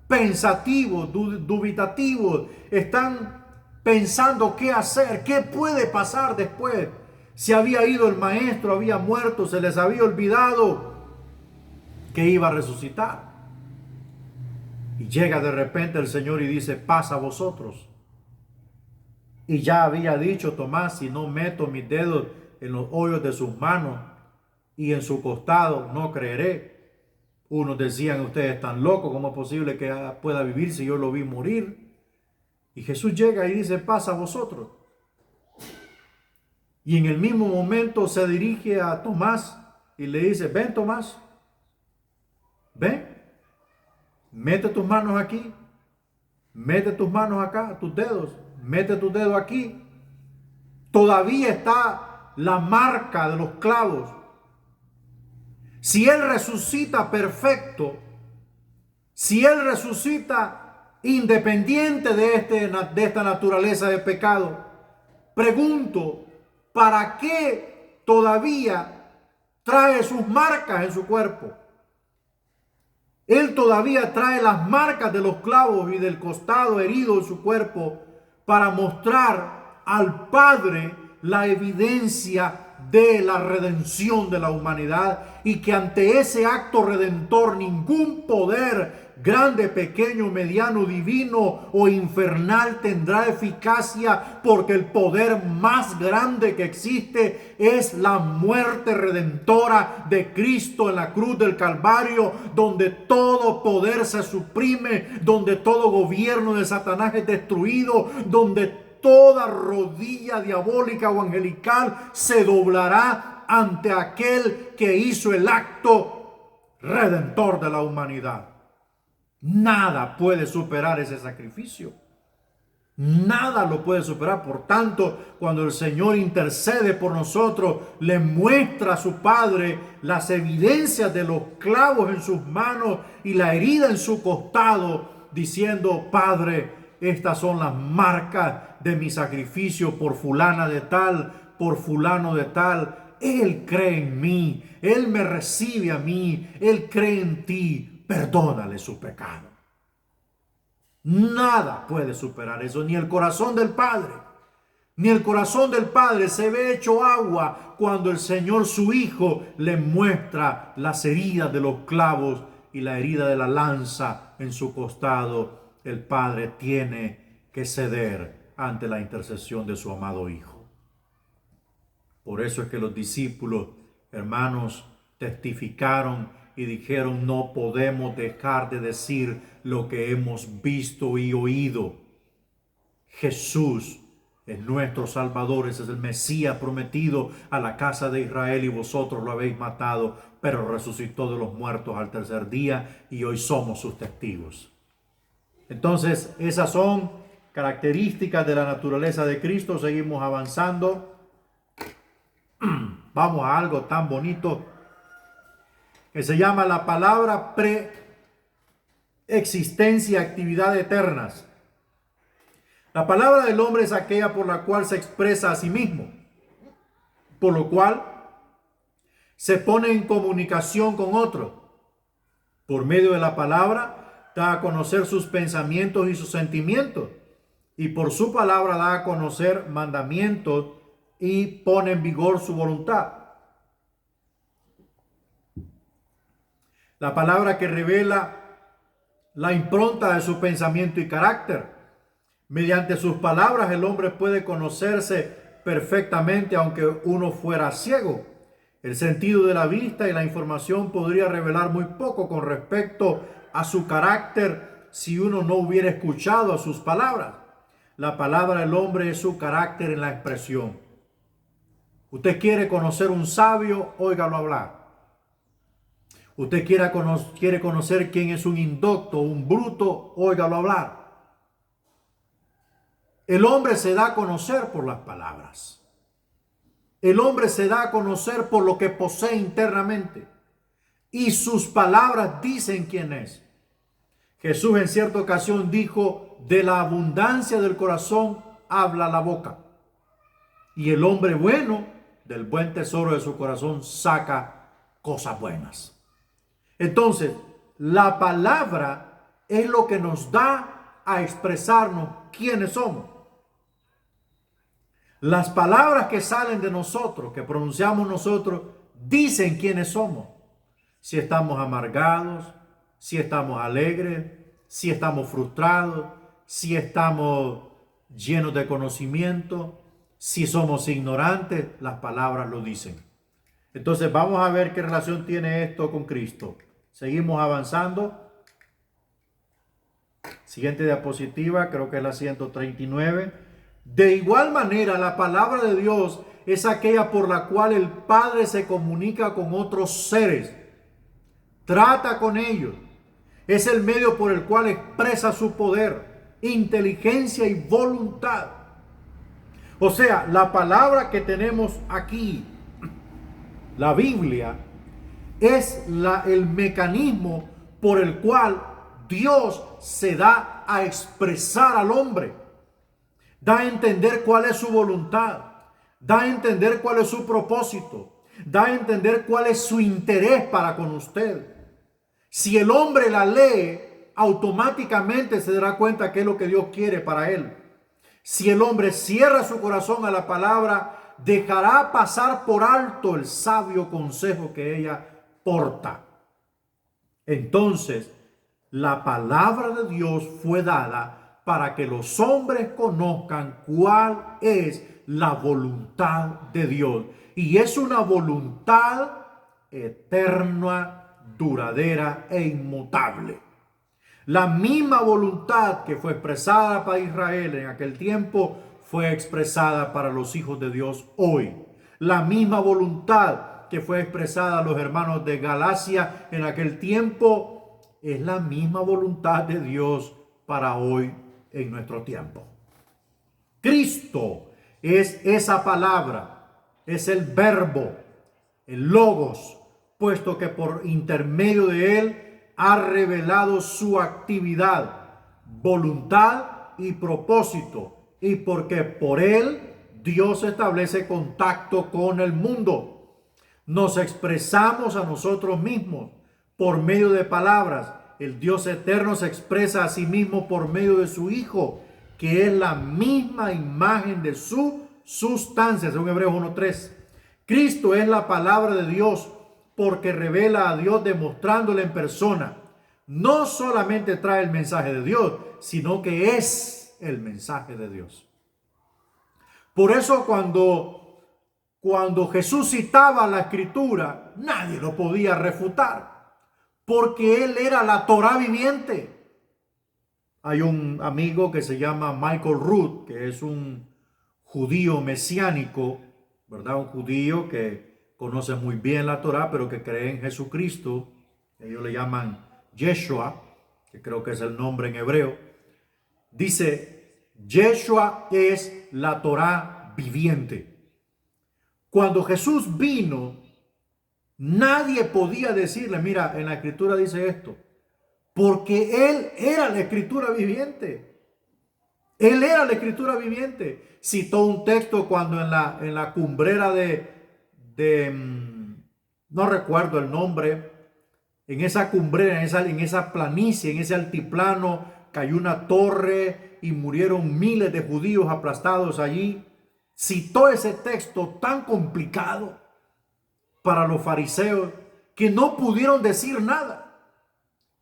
pensativos, dubitativos, están pensando qué hacer, qué puede pasar después. Se había ido el maestro, había muerto, se les había olvidado que iba a resucitar. Y llega de repente el Señor y dice: pasa a vosotros. Y ya había dicho Tomás: si no meto mis dedos en los hoyos de sus manos y en su costado, no creeré. Unos decían: ustedes están locos, ¿cómo es posible que pueda vivir si yo lo vi morir? Y Jesús llega y dice: pasa a vosotros. Y en el mismo momento se dirige a Tomás y le dice, ven Tomás, ven, mete tus manos aquí, mete tus manos acá, tus dedos, mete tus dedos aquí. Todavía está la marca de los clavos. Si Él resucita perfecto, si Él resucita independiente de esta naturaleza de pecado, pregunto, ¿para qué todavía trae sus marcas en su cuerpo? Él todavía trae las marcas de los clavos y del costado herido en su cuerpo para mostrar al Padre la evidencia de la redención de la humanidad, y que ante ese acto redentor ningún poder grande, pequeño, mediano, divino o infernal tendrá eficacia, porque el poder más grande que existe es la muerte redentora de Cristo en la cruz del Calvario, donde todo poder se suprime, donde todo gobierno de Satanás es destruido, donde toda rodilla diabólica o angelical se doblará ante aquel que hizo el acto redentor de la humanidad. Nada puede superar ese sacrificio. Nada lo puede superar. Por tanto, cuando el Señor intercede por nosotros, le muestra a su Padre las evidencias de los clavos en sus manos y la herida en su costado, diciendo, Padre, estas son las marcas de mi sacrificio por fulana de tal, por fulano de tal. Él cree en mí, Él me recibe a mí, Él cree en ti, perdónale su pecado. Nada puede superar eso, ni el corazón del Padre. Ni el corazón del Padre se ve hecho agua cuando el Señor, su Hijo, le muestra las heridas de los clavos y la herida de la lanza en su costado. El Padre tiene que ceder ante la intercesión de su amado Hijo. Por eso es que los discípulos, hermanos, testificaron y dijeron, no podemos dejar de decir lo que hemos visto y oído. Jesús es nuestro Salvador, ese es el Mesías prometido a la casa de Israel, y vosotros lo habéis matado, pero resucitó de los muertos al tercer día y hoy somos sus testigos. Entonces, esas son características de la naturaleza de Cristo. Seguimos avanzando. Vamos a algo tan bonito que se llama la palabra preexistencia, actividad eternas. La palabra del hombre es aquella por la cual se expresa a sí mismo, por lo cual se pone en comunicación con otros. Por medio de la palabra da a conocer sus pensamientos y sus sentimientos, y por su palabra da a conocer mandamientos y pone en vigor su voluntad. La palabra que revela la impronta de su pensamiento y carácter. Mediante sus palabras el hombre puede conocerse perfectamente aunque uno fuera ciego. El sentido de la vista y la información podría revelar muy poco con respecto a su carácter si uno no hubiera escuchado a sus palabras. La palabra del hombre es su carácter en la expresión. Usted quiere conocer un sabio, óigalo hablar. Usted quiere conocer quién es un indocto, un bruto, óigalo hablar. El hombre se da a conocer por las palabras. El hombre se da a conocer por lo que posee internamente. Y sus palabras dicen quién es. Jesús en cierta ocasión dijo, de la abundancia del corazón habla la boca. Y el hombre bueno, del buen tesoro de su corazón, saca cosas buenas. Entonces, la palabra es lo que nos da a expresarnos quiénes somos. Las palabras que salen de nosotros, que pronunciamos nosotros, dicen quiénes somos. Si estamos amargados, si estamos alegres, si estamos frustrados, si estamos llenos de conocimiento, si somos ignorantes, las palabras lo dicen. Entonces vamos a ver qué relación tiene esto con Cristo. Seguimos avanzando. Siguiente diapositiva, creo que es la 139. De igual manera, la palabra de Dios es aquella por la cual el Padre se comunica con otros seres, trata con ellos. Es el medio por el cual expresa su poder, inteligencia y voluntad. O sea, la palabra que tenemos aquí, la Biblia, es el mecanismo por el cual Dios se da a expresar al hombre. Da a entender cuál es su voluntad. Da a entender cuál es su propósito. Da a entender cuál es su interés para con usted. Si el hombre la lee, automáticamente se dará cuenta que es lo que Dios quiere para él. Si el hombre cierra su corazón a la palabra, dejará pasar por alto el sabio consejo que ella porta. Entonces, la palabra de Dios fue dada para que los hombres conozcan cuál es la voluntad de Dios. Y es una voluntad eterna, duradera e inmutable. La misma voluntad que fue expresada para Israel en aquel tiempo fue expresada para los hijos de Dios hoy. La misma voluntad que fue expresada a los hermanos de Galacia en aquel tiempo es la misma voluntad de Dios para hoy en nuestro tiempo. Cristo es esa palabra, es el verbo, el logos, puesto que por intermedio de él ha revelado su actividad, voluntad y propósito, y porque por él Dios establece contacto con el mundo. Nos expresamos a nosotros mismos por medio de palabras. El Dios eterno se expresa a sí mismo por medio de su Hijo, que es la misma imagen de su sustancia, según Hebreos 1:3. Cristo es la palabra de Dios porque revela a Dios demostrándole en persona. No solamente trae el mensaje de Dios, sino que es el mensaje de Dios. Por eso cuando Jesús citaba la Escritura, nadie lo podía refutar, porque él era la Torá viviente. Hay un amigo que se llama Michael Rood, que es un judío mesiánico, ¿verdad? Un judío que conoce muy bien la Torá, pero que cree en Jesucristo. Ellos le llaman Yeshua, que creo que es el nombre en hebreo. Dice, Yeshua es la Torá viviente. Cuando Jesús vino, nadie podía decirle, mira, en la Escritura dice esto, porque Él era la Escritura viviente. Él era la Escritura viviente. Citó un texto cuando en la cumbrera no recuerdo el nombre, en esa cumbrera, en esa planicie, en ese altiplano, cayó una torre y murieron miles de judíos aplastados allí. Citó ese texto tan complicado para los fariseos que no pudieron decir nada,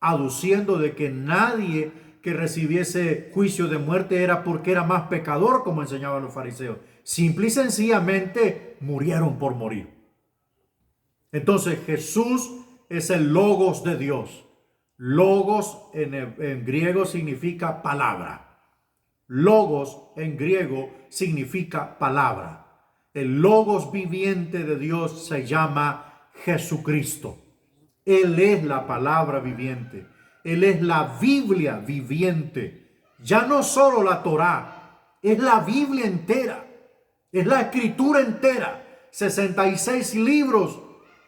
aduciendo de que nadie que recibiese juicio de muerte era porque era más pecador, como enseñaban los fariseos. Simple y sencillamente murieron por morir. Entonces Jesús es el logos de Dios. Logos en griego significa palabra. Logos en griego significa palabra. El logos viviente de Dios se llama Jesucristo. Él es la palabra viviente. Él es la Biblia viviente. Ya no solo la Torá, es la Biblia entera. Es la Escritura entera. 66 libros.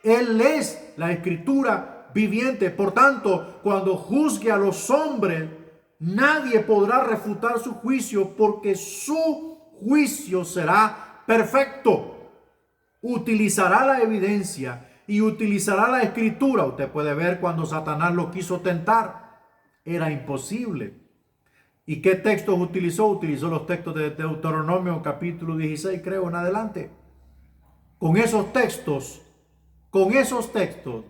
Él es la Escritura viviente. Por tanto, cuando juzgue a los hombres, nadie podrá refutar su juicio, porque su juicio será perfecto. Utilizará la evidencia y utilizará la Escritura. Usted puede ver cuando Satanás lo quiso tentar. Era imposible. ¿Y qué textos utilizó? Utilizó los textos de Deuteronomio capítulo 16, creo, en adelante. Con esos textos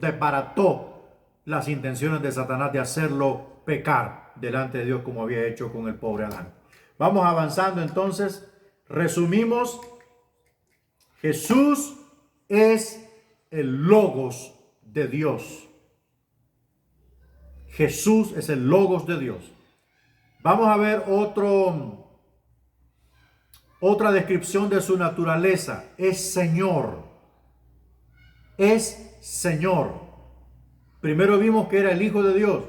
desbarató las intenciones de Satanás de hacerlo pecar delante de Dios, como había hecho con el pobre Adán. Vamos avanzando entonces. Resumimos. Jesús es el logos de Dios. Jesús es el logos de Dios. Vamos a ver Otra descripción de su naturaleza es Señor. Es Señor. Primero vimos que era el Hijo de Dios.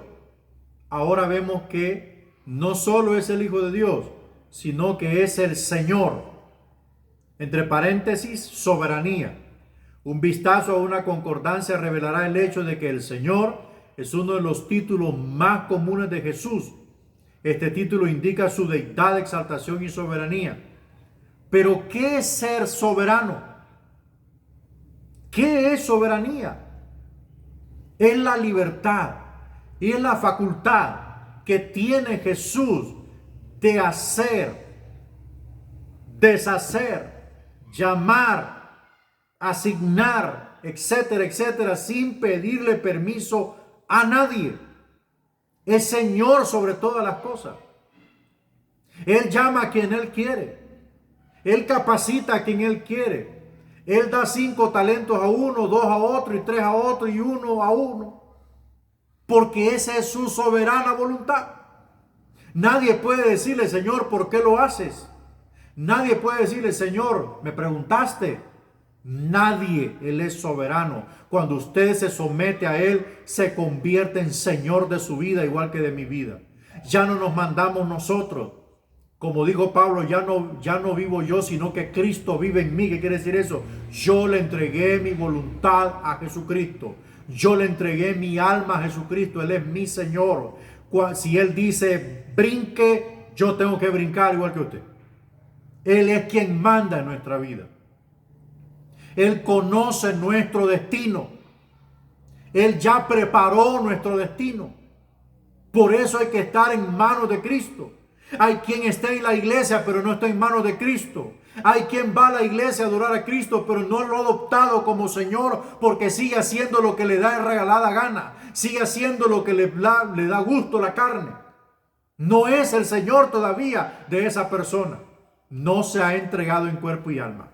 Ahora vemos que no solo es el Hijo de Dios, sino que es el Señor. Entre paréntesis, soberanía. Un vistazo a una concordancia revelará el hecho de que el Señor es uno de los títulos más comunes de Jesús. Este título indica su deidad, exaltación y soberanía. Pero, ¿qué es ser soberano? ¿Qué es soberanía? Es la libertad y es la facultad que tiene Jesús de hacer, deshacer, llamar, asignar, etcétera, etcétera, sin pedirle permiso a nadie. Es Señor sobre todas las cosas. Él llama a quien Él quiere. Él capacita a quien Él quiere. Él da 5 talentos a uno, 2 a otro, y 3 a otro, y 1 a uno. Porque esa es su soberana voluntad. Nadie puede decirle, Señor, ¿por qué lo haces? Nadie puede decirle, Señor, ¿me preguntaste? Nadie. Él es soberano. Cuando usted se somete a Él, se convierte en Señor de su vida, igual que de mi vida. Ya no nos mandamos nosotros. Como dijo Pablo, ya no vivo yo, sino que Cristo vive en mí. ¿Qué quiere decir eso? Yo le entregué mi voluntad a Jesucristo. Yo le entregué mi alma a Jesucristo. Él es mi Señor. Si Él dice brinque, yo tengo que brincar igual que usted. Él es quien manda en nuestra vida. Él conoce nuestro destino. Él ya preparó nuestro destino. Por eso hay que estar en manos de Cristo. Hay quien está en la iglesia, pero no está en manos de Cristo. Hay quien va a la iglesia a adorar a Cristo, pero no lo ha adoptado como Señor, porque sigue haciendo lo que le da regalada gana. Sigue haciendo lo que le da gusto la carne. No es el Señor todavía de esa persona. No se ha entregado en cuerpo y alma.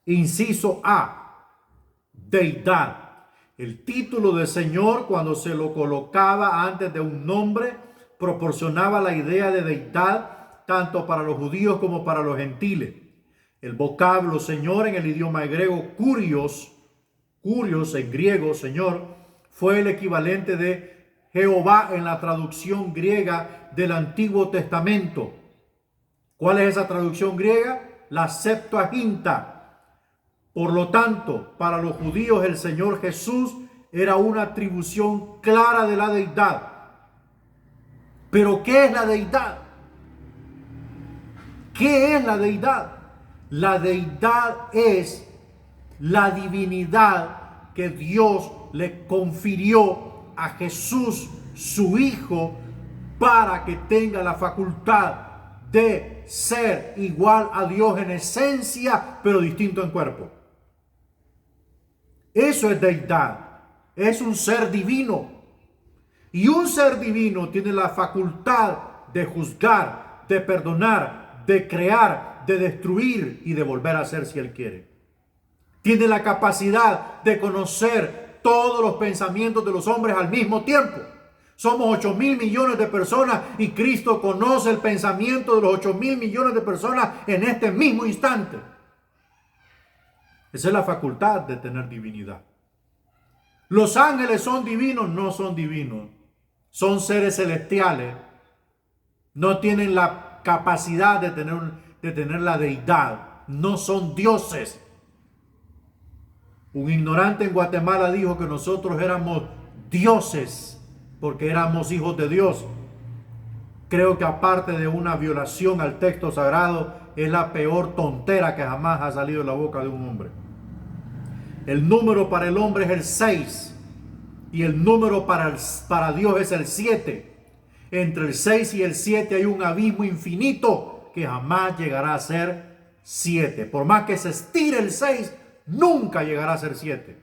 Inciso A, deidad. El título de Señor, cuando se lo colocaba antes de un nombre, proporcionaba la idea de deidad tanto para los judíos como para los gentiles. El vocablo Señor en el idioma griego, kurios en griego, Señor, fue el equivalente de Jehová en la traducción griega del Antiguo Testamento. ¿Cuál es esa traducción griega? La Septuaginta. Por lo tanto, para los judíos el Señor Jesús era una atribución clara de la deidad. Pero ¿qué es la deidad? ¿Qué es la deidad? La deidad es la divinidad que Dios le confirió a Jesús, su Hijo, para que tenga la facultad de ser igual a Dios en esencia, pero distinto en cuerpo. Eso es deidad. Es un ser divino. Y un ser divino tiene la facultad de juzgar, de perdonar, de crear, de destruir y de volver a ser si Él quiere. Tiene la capacidad de conocer todos los pensamientos de los hombres al mismo tiempo. Somos 8,000 millones de personas y Cristo conoce el pensamiento de los 8,000 millones de personas en este mismo instante. Esa es la facultad de tener divinidad. Los ángeles son divinos, no son divinos. Son seres celestiales. No tienen la capacidad de tener la deidad. No son dioses. Un ignorante en Guatemala dijo que nosotros éramos dioses porque éramos hijos de Dios. Creo que aparte de una violación al texto sagrado, es la peor tontera que jamás ha salido de la boca de un hombre. El número para el hombre es el 6 y el número para Dios es el 7. Entre el 6 y el 7 hay un abismo infinito que jamás llegará a ser 7. Por más que se estire el 6, nunca llegará a ser 7.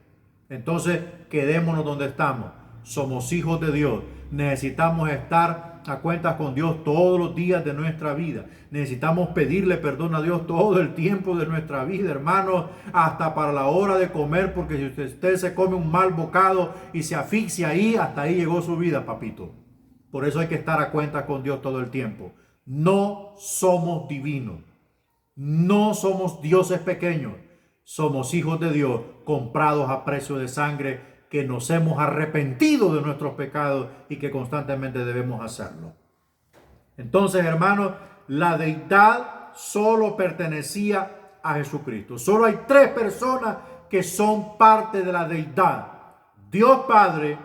Entonces, quedémonos donde estamos. Somos hijos de Dios. Necesitamos estar a cuentas con Dios todos los días de nuestra vida. Necesitamos pedirle perdón a Dios todo el tiempo de nuestra vida, hermanos, hasta para la hora de comer, porque si usted se come un mal bocado y se asfixia ahí, hasta ahí llegó su vida, papito. Por eso hay que estar a cuentas con Dios todo el tiempo. No somos divinos. No somos dioses pequeños, somos hijos de Dios, comprados a precio de sangre, que nos hemos arrepentido de nuestros pecados y que constantemente debemos hacerlo. Entonces, hermanos, la deidad solo pertenecía a Jesucristo. Solo hay tres personas que son parte de la deidad: Dios Padre,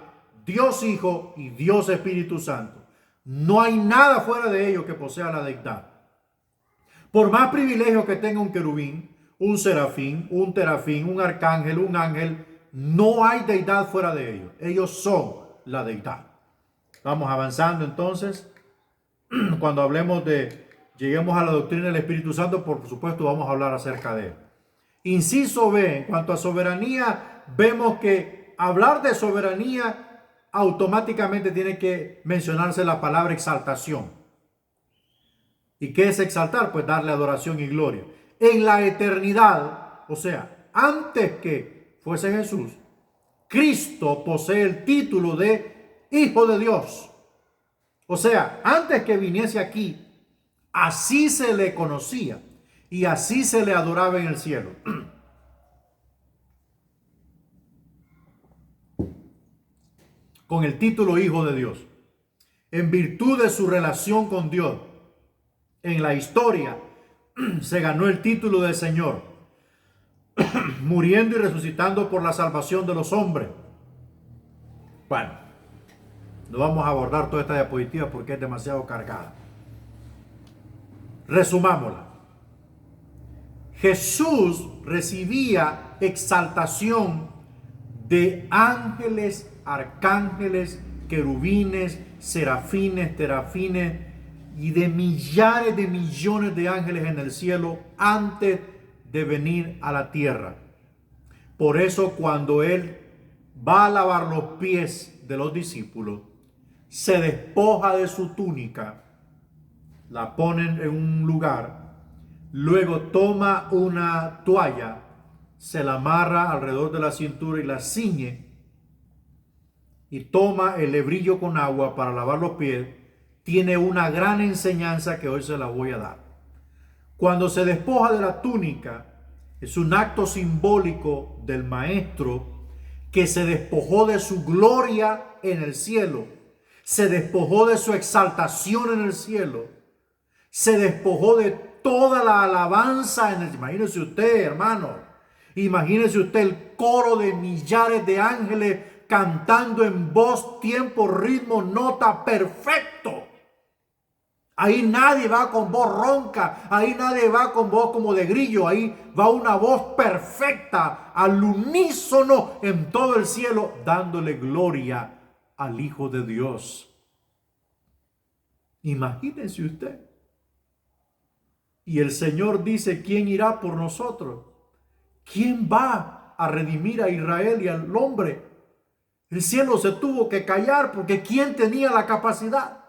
Dios Hijo y Dios Espíritu Santo. No hay nada fuera de ellos que posea la deidad. Por más privilegios que tenga un querubín, un serafín, un terafín, un arcángel, un ángel, no hay deidad fuera de ellos. Ellos son la deidad. Vamos avanzando entonces. Cuando lleguemos a la doctrina del Espíritu Santo, por supuesto vamos a hablar acerca de él. Inciso B, en cuanto a soberanía, vemos que hablar de soberanía automáticamente tiene que mencionarse la palabra exaltación. ¿Y qué es exaltar? Pues darle adoración y gloria. En la eternidad, o sea, antes que fuese Jesús, Cristo posee el título de Hijo de Dios. O sea, antes que viniese aquí, así se le conocía y así se le adoraba en el cielo. Con el título Hijo de Dios. En virtud de su relación con Dios, en la historia, se ganó el título de Señor, muriendo y resucitando por la salvación de los hombres. Bueno, no vamos a abordar toda esta diapositiva porque es demasiado cargada. Resumámosla. Jesús recibía exaltación de ángeles, arcángeles, querubines, serafines, terafines y de millares de millones de ángeles en el cielo antes de venir a la tierra. Por eso cuando Él va a lavar los pies de los discípulos, se despoja de su túnica, la ponen en un lugar, luego toma una toalla, se la amarra alrededor de la cintura y la ciñe, y toma el lebrillo con agua para lavar los pies. Tiene una gran enseñanza que hoy se la voy a dar. Cuando se despoja de la túnica, es un acto simbólico del maestro que se despojó de su gloria en el cielo, se despojó de su exaltación en el cielo, se despojó de toda la alabanza en el... Imagínese usted, hermano, imagínese usted el coro de millares de ángeles cantando en voz, tiempo, ritmo, nota perfecto. Ahí nadie va con voz ronca, ahí nadie va con voz como de grillo, ahí va una voz perfecta, al unísono en todo el cielo, dándole gloria al Hijo de Dios. Imagínense usted. Y el Señor dice, ¿quién irá por nosotros? ¿Quién va a redimir a Israel y al hombre? El cielo se tuvo que callar porque ¿quién tenía la capacidad?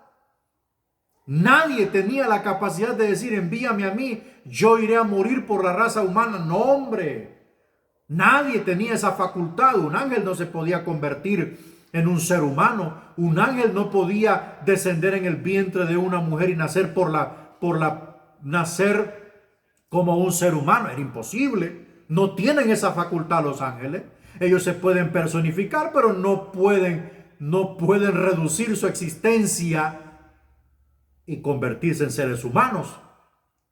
Nadie tenía la capacidad de decir, envíame a mí, yo iré a morir por la raza humana. No, hombre. Nadie tenía esa facultad. Un ángel no se podía convertir en un ser humano. Un ángel no podía descender en el vientre de una mujer y nacer nacer como un ser humano. Era imposible. No tienen esa facultad los ángeles. Ellos se pueden personificar, pero no pueden reducir su existencia y convertirse en seres humanos.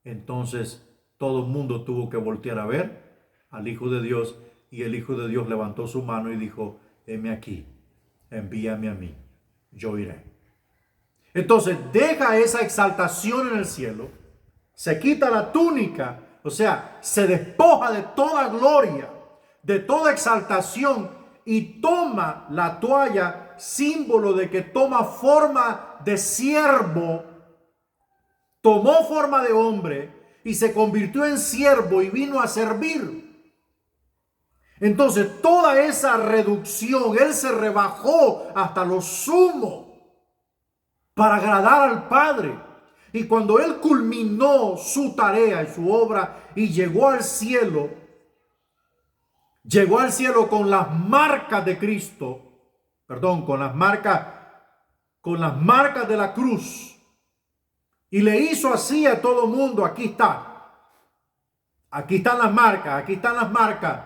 Entonces todo el mundo tuvo que voltear a ver al Hijo de Dios, y el Hijo de Dios levantó su mano y dijo, heme aquí, envíame a mí, yo iré. Entonces deja esa exaltación en el cielo, se quita la túnica, o sea, se despoja de toda gloria, de toda exaltación, y toma la toalla, símbolo de que toma forma de siervo. Tomó forma de hombre y se convirtió en siervo y vino a servir. Entonces toda esa reducción, Él se rebajó hasta lo sumo para agradar al Padre. Y cuando Él culminó su tarea y su obra y llegó al cielo con las marcas de Cristo, con las marcas de la cruz. Y le hizo así a todo mundo, aquí está. Aquí están las marcas, aquí están las marcas.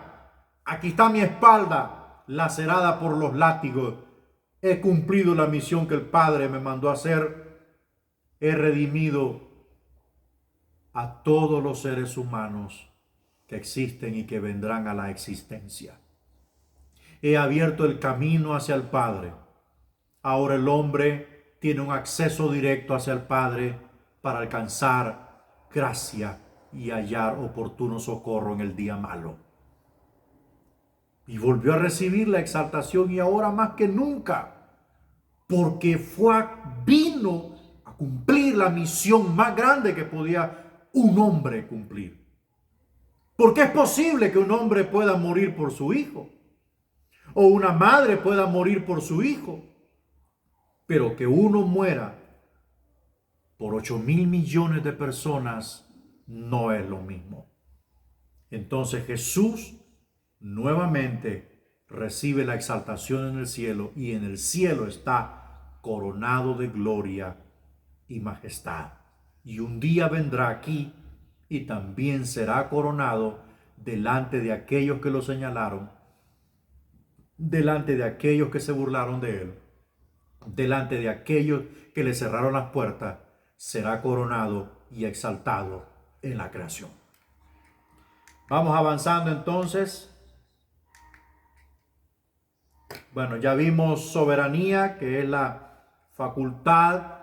Aquí está mi espalda lacerada por los látigos. He cumplido la misión que el Padre me mandó a hacer. He redimido a todos los seres humanos que existen y que vendrán a la existencia. He abierto el camino hacia el Padre. Ahora el hombre tiene un acceso directo hacia el Padre para alcanzar gracia y hallar oportuno socorro en el día malo. Y volvió a recibir la exaltación, y ahora más que nunca, porque vino a cumplir la misión más grande que podía un hombre cumplir. Porque es posible que un hombre pueda morir por su hijo, o una madre pueda morir por su hijo, pero que uno muera por 8.000 millones de personas no es lo mismo. Entonces Jesús nuevamente recibe la exaltación en el cielo, y en el cielo está coronado de gloria y majestad. Y un día vendrá aquí y también será coronado delante de aquellos que lo señalaron, delante de aquellos que se burlaron de él, delante de aquellos que le cerraron las puertas. Será coronado y exaltado en la creación. Vamos avanzando entonces. Bueno, ya vimos soberanía, que es la facultad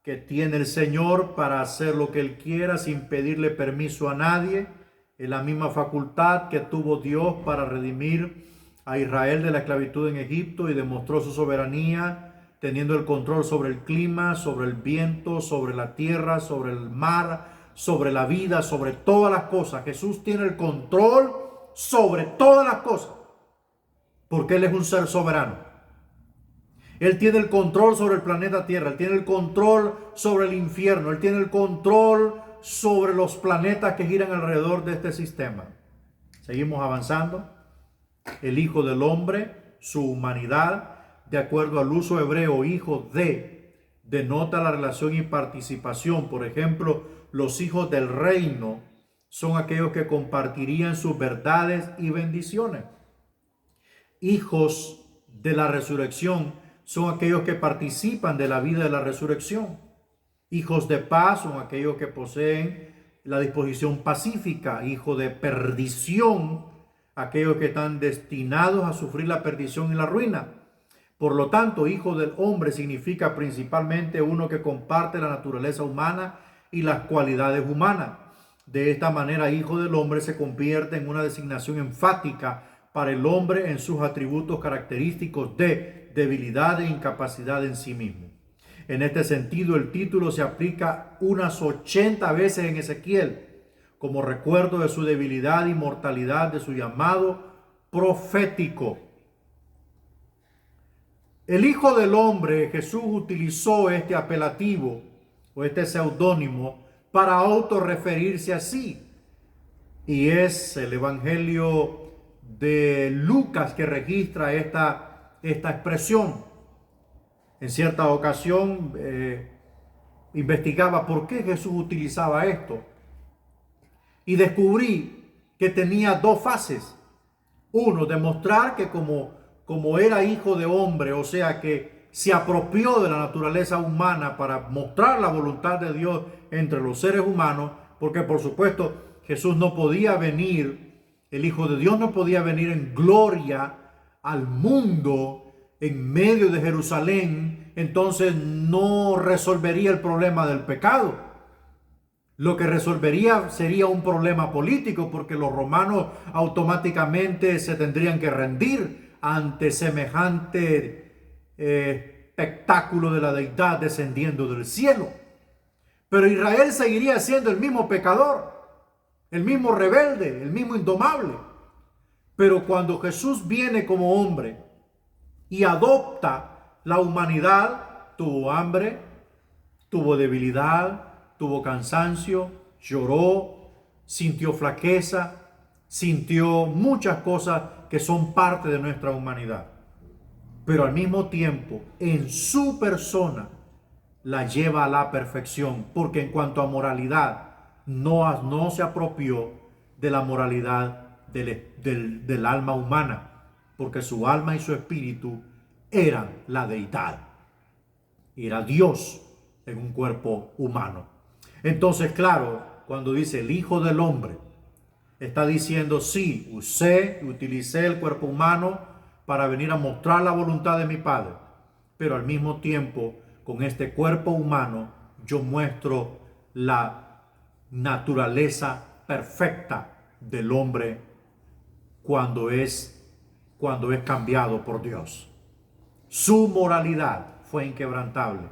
que tiene el Señor para hacer lo que Él quiera sin pedirle permiso a nadie. Es la misma facultad que tuvo Dios para redimir a Israel de la esclavitud en Egipto, y demostró su soberanía teniendo el control sobre el clima, sobre el viento, sobre la tierra, sobre el mar, sobre la vida, sobre todas las cosas. Jesús tiene el control sobre todas las cosas, porque Él es un ser soberano. Él tiene el control sobre el planeta Tierra, Él tiene el control sobre el infierno, Él tiene el control sobre los planetas que giran alrededor de este sistema. Seguimos avanzando. El Hijo del Hombre, su humanidad, de acuerdo al uso hebreo, hijo de, denota la relación y participación. Por ejemplo, los hijos del reino son aquellos que compartirían sus verdades y bendiciones. Hijos de la resurrección son aquellos que participan de la vida de la resurrección. Hijos de paz son aquellos que poseen la disposición pacífica. Hijos de perdición, aquellos que están destinados a sufrir la perdición y la ruina. Por lo tanto, hijo del hombre significa principalmente uno que comparte la naturaleza humana y las cualidades humanas. De esta manera, hijo del hombre se convierte en una designación enfática para el hombre en sus atributos característicos de debilidad e incapacidad en sí mismo. En este sentido, el título se aplica unas 80 veces en Ezequiel, como recuerdo de su debilidad y mortalidad, de su llamado profético. El Hijo del Hombre, Jesús, utilizó este apelativo o este seudónimo para autorreferirse a sí. Y es el Evangelio de Lucas que registra esta expresión. En cierta ocasión investigaba por qué Jesús utilizaba esto. Y descubrí que tenía dos fases. Uno, demostrar que como era hijo de hombre, o sea que se apropió de la naturaleza humana para mostrar la voluntad de Dios entre los seres humanos, porque por supuesto Jesús no podía venir, el Hijo de Dios no podía venir en gloria al mundo en medio de Jerusalén, entonces no resolvería el problema del pecado. Lo que resolvería sería un problema político, porque los romanos automáticamente se tendrían que rendir ante semejante espectáculo de la deidad descendiendo del cielo. Pero Israel seguiría siendo el mismo pecador, el mismo rebelde, el mismo indomable. Pero cuando Jesús viene como hombre y adopta la humanidad, tuvo hambre, tuvo debilidad, tuvo cansancio, lloró, sintió flaqueza, sintió muchas cosas que son parte de nuestra humanidad. Pero al mismo tiempo, en su persona, la lleva a la perfección, porque en cuanto a moralidad, no se apropió de la moralidad del alma humana, porque su alma y su espíritu eran la deidad. Era Dios en un cuerpo humano. Entonces, claro, cuando dice el Hijo del Hombre, está diciendo, sí, utilicé el cuerpo humano para venir a mostrar la voluntad de mi Padre, pero al mismo tiempo, con este cuerpo humano, yo muestro la naturaleza perfecta del hombre cuando es cambiado por Dios. Su moralidad fue inquebrantable.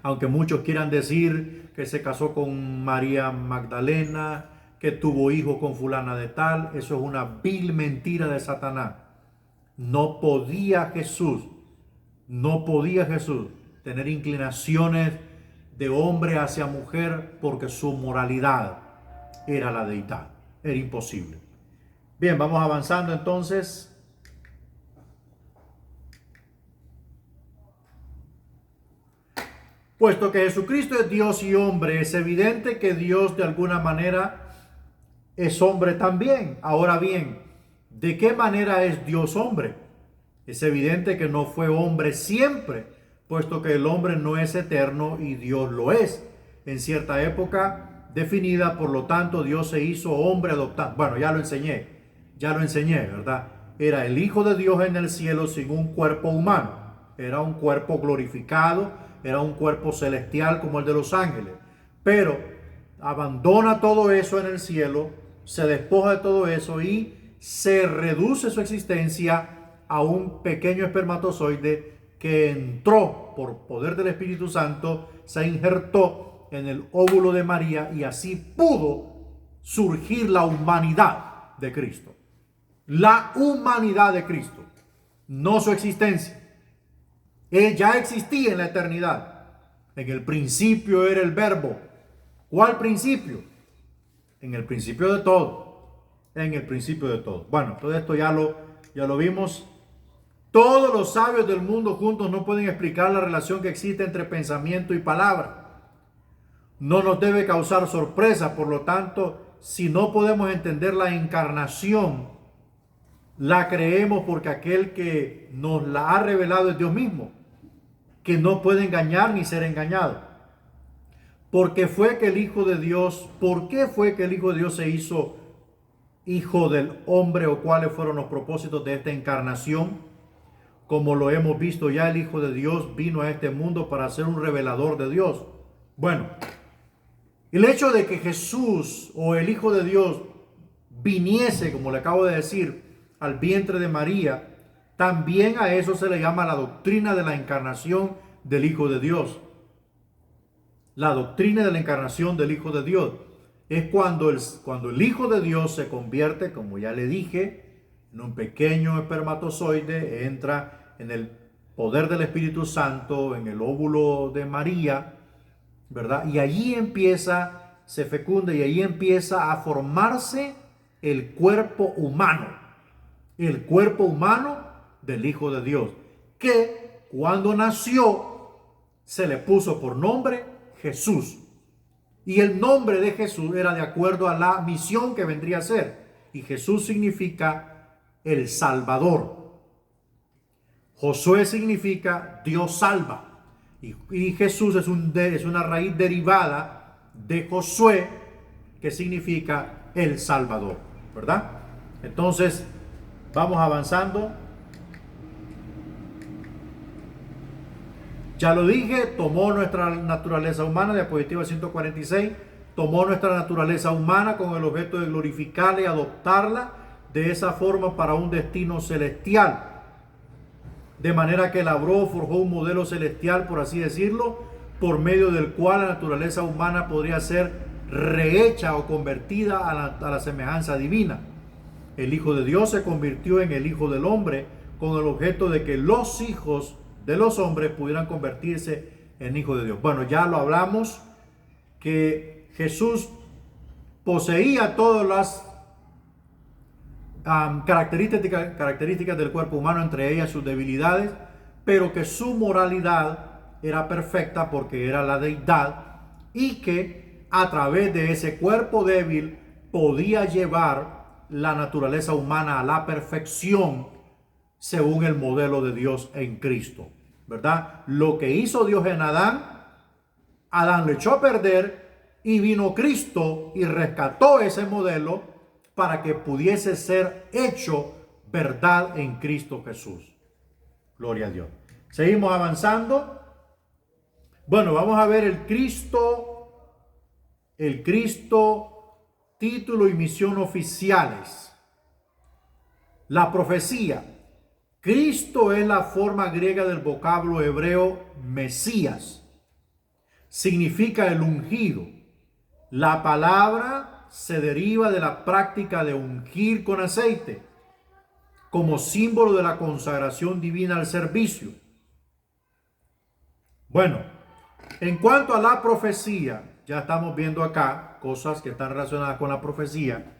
Aunque muchos quieran decir que se casó con María Magdalena, que tuvo hijo con fulana de tal, eso es una vil mentira de Satanás. No podía Jesús tener inclinaciones de hombre hacia mujer porque su moralidad era la deidad. Era imposible. Bien, vamos avanzando entonces. Puesto que Jesucristo es Dios y hombre, es evidente que Dios de alguna manera es hombre también. Ahora bien, ¿de qué manera es Dios hombre? Es evidente que no fue hombre siempre, puesto que el hombre no es eterno y Dios lo es. En cierta época definida, por lo tanto, Dios se hizo hombre adoptado. Bueno, ya lo enseñé, ¿verdad? Era el Hijo de Dios en el cielo sin un cuerpo humano. Era un cuerpo glorificado, era un cuerpo celestial como el de los ángeles. Pero abandona todo eso en el cielo, se despoja de todo eso y se reduce su existencia a un pequeño espermatozoide que entró por poder del Espíritu Santo, se injertó en el óvulo de María y así pudo surgir la humanidad de Cristo. La humanidad de Cristo, no su existencia. Él ya existía en la eternidad. En el principio era el Verbo. ¿Cuál principio? En el principio de todo. En el principio de todo. Bueno, todo esto ya lo vimos. Todos los sabios del mundo juntos no pueden explicar la relación que existe entre pensamiento y palabra. No nos debe causar sorpresa, por lo tanto, si no podemos entender la encarnación, la creemos porque aquel que nos la ha revelado es Dios mismo, que no puede engañar ni ser engañado. ¿Por qué fue que el Hijo de Dios se hizo Hijo del hombre, o cuáles fueron los propósitos de esta encarnación? Como lo hemos visto ya, el Hijo de Dios vino a este mundo para ser un revelador de Dios. Bueno, el hecho de que Jesús o el Hijo de Dios viniese, como le acabo de decir, al vientre de María, también a eso se le llama la doctrina de la encarnación del Hijo de Dios. La doctrina de la encarnación del Hijo de Dios es cuando el Hijo de Dios se convierte, como ya le dije, en un pequeño espermatozoide, entra en el poder del Espíritu Santo, en el óvulo de María, ¿verdad? Y allí se fecunda y allí empieza a formarse el cuerpo humano del Hijo de Dios, que cuando nació se le puso por nombre Jesús. Y el nombre de Jesús era de acuerdo a la misión que vendría a ser. Y Jesús significa el Salvador. Josué significa Dios salva. Y Jesús es una raíz derivada de Josué, que significa el Salvador, ¿verdad? Entonces, vamos avanzando. Ya lo dije, tomó nuestra naturaleza humana, diapositiva 146, tomó nuestra naturaleza humana con el objeto de glorificarla y adoptarla de esa forma para un destino celestial. De manera que forjó un modelo celestial, por así decirlo, por medio del cual la naturaleza humana podría ser rehecha o convertida a la semejanza divina. El Hijo de Dios se convirtió en el Hijo del Hombre con el objeto de que los hijos de los hombres pudieran convertirse en hijos de Dios. Bueno, ya lo hablamos, que Jesús poseía todas las características del cuerpo humano, entre ellas sus debilidades, pero que su moralidad era perfecta porque era la deidad, y que a través de ese cuerpo débil podía llevar la naturaleza humana a la perfección según el modelo de Dios en Cristo, ¿verdad? Lo que hizo Dios en Adán, Adán lo echó a perder y vino Cristo y rescató ese modelo para que pudiese ser hecho verdad en Cristo Jesús. Gloria a Dios. Seguimos avanzando. Bueno, vamos a ver el Cristo, título y misión oficiales. La profecía. Cristo es la forma griega del vocablo hebreo Mesías. Significa el ungido. La palabra se deriva de la práctica de ungir con aceite, como símbolo de la consagración divina al servicio. Bueno, en cuanto a la profecía, ya estamos viendo acá cosas que están relacionadas con la profecía.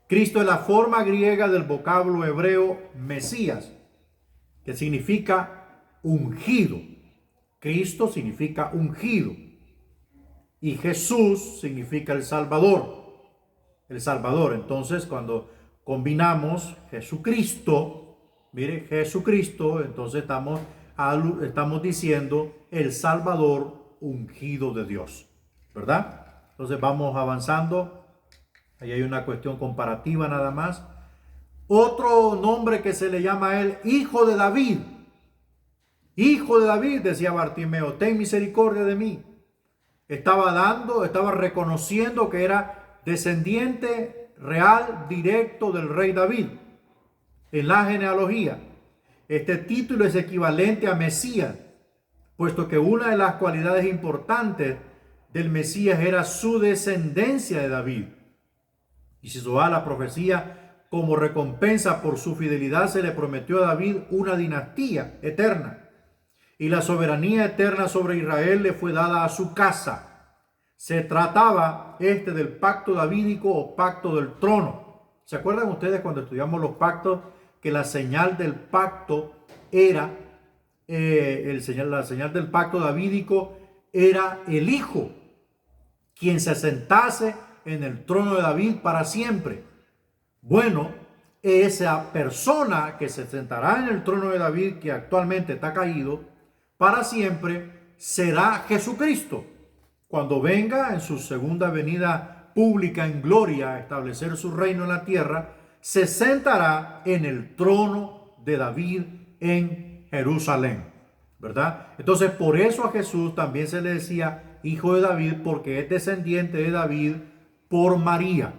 Cristo es la forma griega del vocablo hebreo Mesías, que significa ungido. Cristo significa ungido. Y Jesús significa el Salvador. El Salvador. Entonces, cuando combinamos Jesucristo, mire, Jesucristo, entonces estamos diciendo el Salvador ungido de Dios, ¿verdad? Entonces vamos avanzando. Ahí hay una cuestión comparativa nada más. Otro nombre que se le llama a él, Hijo de David. Hijo de David, decía Bartimeo, ten misericordia de mí. Estaba reconociendo que era descendiente real directo del rey David en la genealogía. Este título es equivalente a Mesías, puesto que una de las cualidades importantes del Mesías era su descendencia de David. Y si se va a la profecía, como recompensa por su fidelidad se le prometió a David una dinastía eterna. Y la soberanía eterna sobre Israel le fue dada a su casa. Se trataba del pacto davídico o pacto del trono. ¿Se acuerdan ustedes cuando estudiamos los pactos que la señal del pacto era, la señal del pacto davídico era el Hijo, quien se sentase en el trono de David para siempre? Bueno, esa persona que se sentará en el trono de David, que actualmente está caído, para siempre, será Jesucristo. Cuando venga en su segunda venida pública en gloria a establecer su reino en la tierra, se sentará en el trono de David en Jerusalén, ¿verdad? Entonces, por eso a Jesús también se le decía Hijo de David, porque es descendiente de David por María.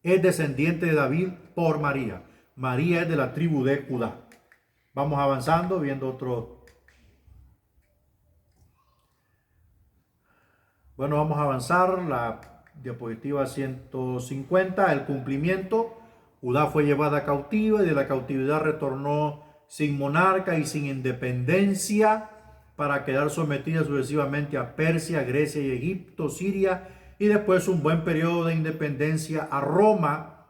Es descendiente de David por María. María es de la tribu de Judá. Vamos avanzando, viendo otro. Bueno, vamos a avanzar. La diapositiva 150, el cumplimiento. Judá fue llevada cautiva y de la cautividad retornó sin monarca y sin independencia para quedar sometida sucesivamente a Persia, Grecia y Egipto, Siria, y después un buen periodo de independencia a Roma.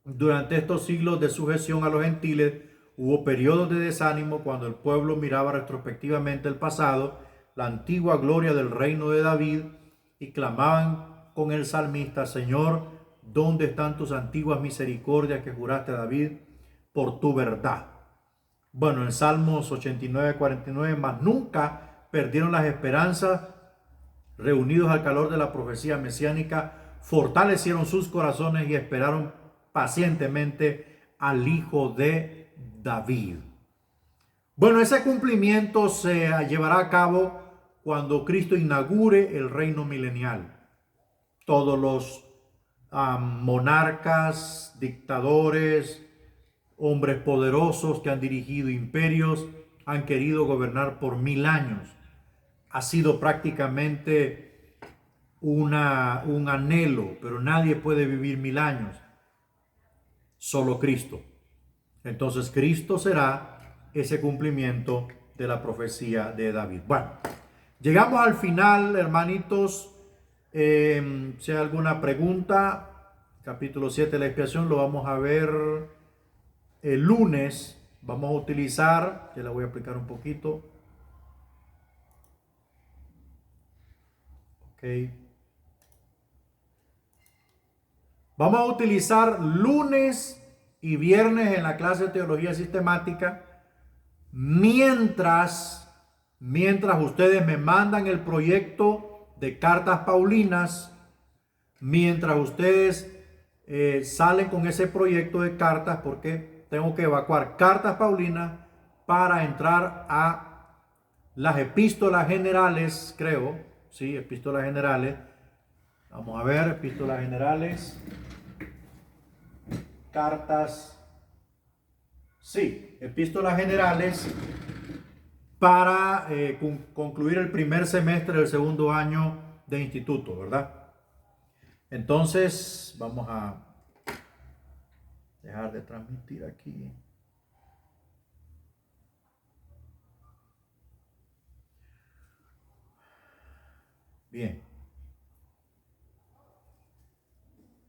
Durante estos siglos de sujeción a los gentiles hubo periodos de desánimo cuando el pueblo miraba retrospectivamente el pasado, la antigua gloria del reino de David, y clamaban con el salmista: Señor, ¿dónde están tus antiguas misericordias que juraste a David por tu verdad? Bueno, en Salmos 89, 49, mas nunca perdieron las esperanzas, reunidos al calor de la profecía mesiánica, fortalecieron sus corazones y esperaron pacientemente al Hijo de David. Bueno, ese cumplimiento se llevará a cabo cuando Cristo inaugure el reino milenial. Todos los monarcas, dictadores, hombres poderosos que han dirigido imperios han querido gobernar por 1000 años. Ha sido prácticamente un anhelo, pero nadie puede vivir 1000 años. Solo Cristo. Entonces Cristo será ese cumplimiento de la profecía de David. Bueno, llegamos al final, hermanitos. Si hay alguna pregunta, capítulo 7 de la expiación lo vamos a ver el lunes. Vamos a utilizar, ya la voy a explicar un poquito. Ok. Vamos a utilizar lunes y viernes en la clase de teología sistemática mientras ustedes me mandan el proyecto de cartas paulinas, mientras ustedes salen con ese proyecto de cartas, porque tengo que evacuar cartas paulinas para entrar a las epístolas generales, creo, sí, epístolas generales. Vamos a ver, epístolas generales, cartas, sí, epístolas generales para concluir el primer semestre del segundo año de instituto, ¿verdad? Entonces, vamos a dejar de transmitir aquí. Bien.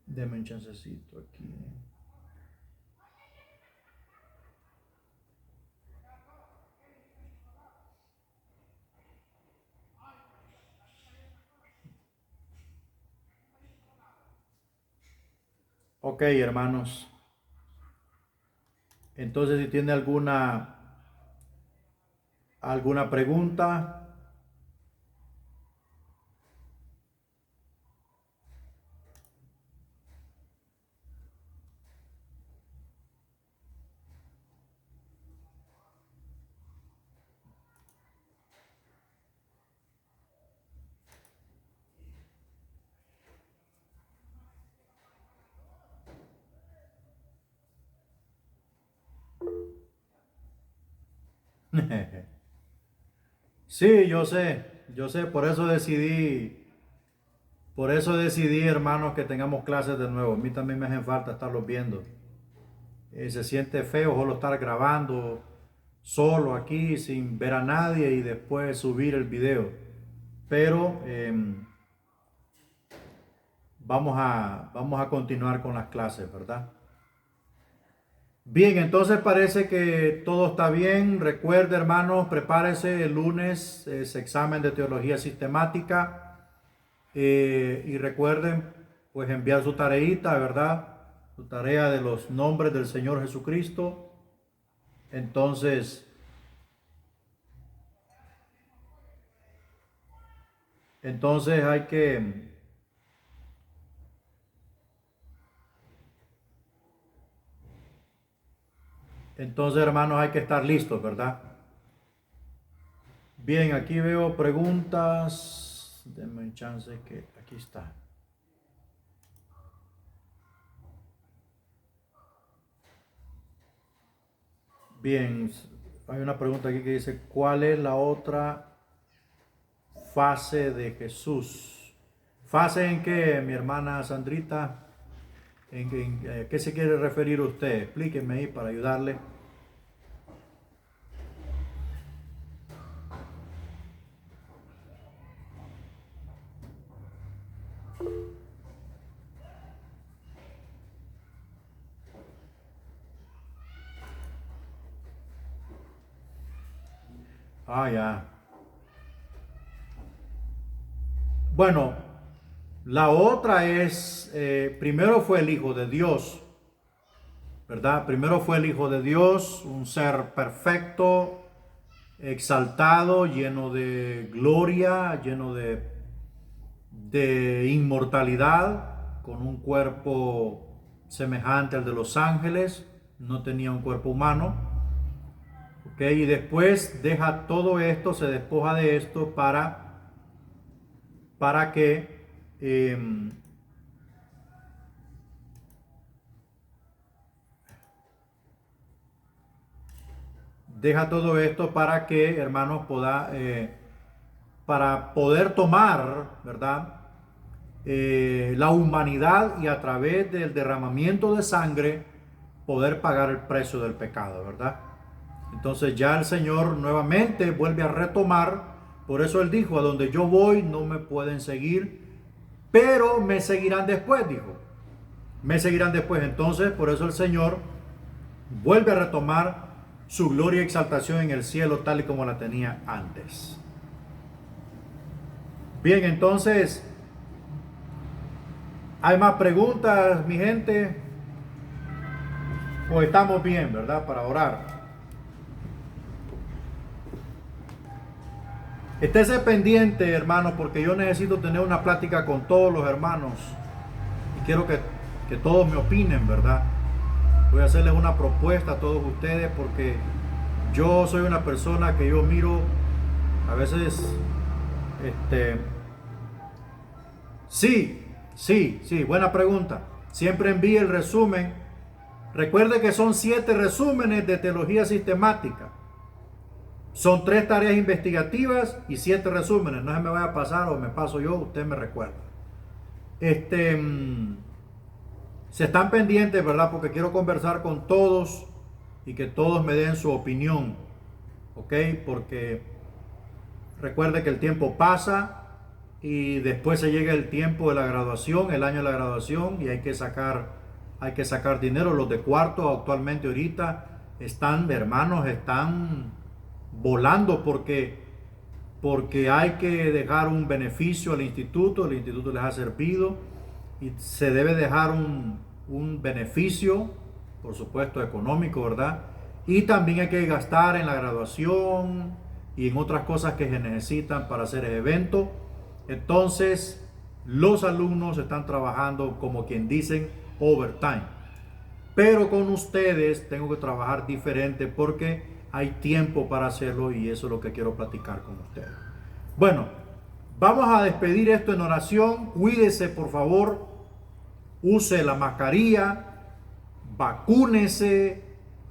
Deme un chancecito aquí. Ok, hermanos. Entonces, si tiene alguna pregunta. Sí, yo sé, por eso decidí, hermanos, que tengamos clases de nuevo. A mí también me hacen falta estarlos viendo. Se siente feo solo estar grabando solo aquí sin ver a nadie y después subir el video. Pero vamos a continuar con las clases, ¿verdad? Bien, entonces parece que todo está bien. Recuerde, hermanos, prepárese el lunes ese examen de teología sistemática y recuerden, pues enviar su tareita, ¿verdad? Su tarea de los nombres del Señor Jesucristo. Entonces, entonces hay que, entonces, hermanos, hay que estar listos, ¿verdad? Bien, aquí veo preguntas. Denme un chance que aquí está. Bien, hay una pregunta aquí que dice, ¿cuál es la otra fase de Jesús? ¿Fase en qué, mi hermana Sandrita? ¿En qué se quiere referir usted? Explíqueme ahí para ayudarle. Ah, ya. Bueno, la otra es, primero fue el Hijo de Dios, ¿verdad? Primero fue el Hijo de Dios, un ser perfecto, exaltado, lleno de gloria, lleno de inmortalidad, con un cuerpo semejante al de los ángeles, no tenía un cuerpo humano. ¿Ok? Y después deja todo esto, se despoja de esto para que deja todo esto para que, hermanos, para poder tomar, ¿verdad? La humanidad y a través del derramamiento de sangre poder pagar el precio del pecado, ¿verdad? Entonces ya el Señor nuevamente vuelve a retomar, por eso Él dijo, a donde yo voy no me pueden seguir, pero me seguirán después, dijo. Me seguirán después. Entonces, por eso el Señor vuelve a retomar su gloria y exaltación en el cielo tal y como la tenía antes. Bien, entonces, ¿Hay más preguntas, mi gente? ¿O estamos bien, verdad, para orar? Estése pendiente, hermanos, porque yo necesito tener una plática con todos los hermanos. Y quiero que todos me opinen, ¿verdad? Voy a hacerles una propuesta a todos ustedes porque yo soy una persona que yo miro a veces, sí, buena pregunta. Siempre envíe el resumen. Recuerde que son 7 resúmenes de teología sistemática. Son 3 tareas investigativas y 7 resúmenes. No se me vaya a pasar o me paso yo, usted me recuerda. Se están pendientes, ¿verdad? Porque quiero conversar con todos y que todos me den su opinión. ¿Ok? Porque recuerde que el tiempo pasa y después se llega el tiempo de la graduación, el año de la graduación, y hay que sacar dinero. Los de cuarto actualmente ahorita están, hermanos, están volando porque hay que dejar un beneficio al instituto, el instituto les ha servido y se debe dejar un beneficio, por supuesto económico, ¿verdad? Y también hay que gastar en la graduación y en otras cosas que se necesitan para hacer el evento. Entonces, los alumnos están trabajando, como quien dicen, overtime. Pero con ustedes tengo que trabajar diferente porque hay tiempo para hacerlo y eso es lo que quiero platicar con ustedes. Bueno, vamos a despedir esto en oración. Cuídese, por favor. Use la mascarilla. Vacúnese.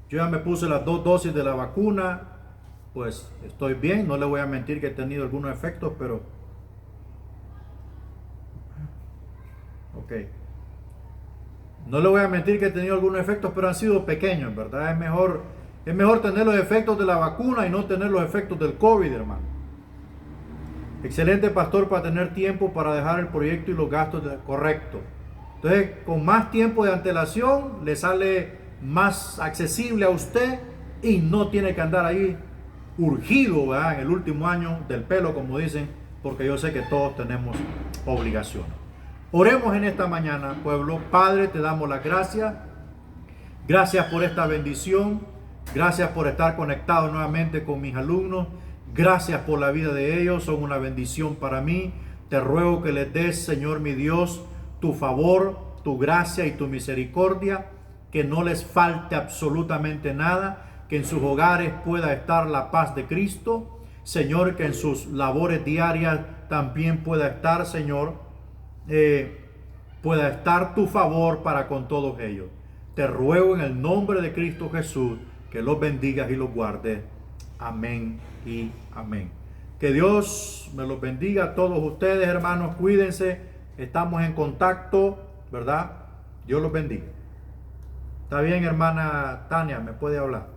Yo ya me puse las 2 dosis de la vacuna. Pues estoy bien. No le voy a mentir que he tenido algunos efectos, pero... Ok. No le voy a mentir que he tenido algunos efectos, pero han sido pequeños, ¿verdad? Es mejor tener los efectos de la vacuna y no tener los efectos del COVID, hermano. Excelente pastor para tener tiempo para dejar el proyecto y los gastos correctos. Entonces, con más tiempo de antelación, le sale más accesible a usted y no tiene que andar ahí urgido, ¿verdad? En el último año del pelo, como dicen, porque yo sé que todos tenemos obligaciones. Oremos en esta mañana, pueblo. Padre, te damos las gracias. Gracias por esta bendición. Gracias por estar conectado nuevamente con mis alumnos. Gracias por la vida de ellos. Son una bendición para mí. Te ruego que les des, Señor mi Dios, tu favor, tu gracia y tu misericordia. Que no les falte absolutamente nada. Que en sus hogares pueda estar la paz de Cristo. Señor, que en sus labores diarias también pueda estar, Señor, pueda estar tu favor para con todos ellos. Te ruego en el nombre de Cristo Jesús que los bendigas y los guardes. Amén y amén. Que Dios me los bendiga a todos ustedes, hermanos. Cuídense. Estamos en contacto, ¿verdad? Dios los bendiga. Está bien, hermana Tania, me puede hablar.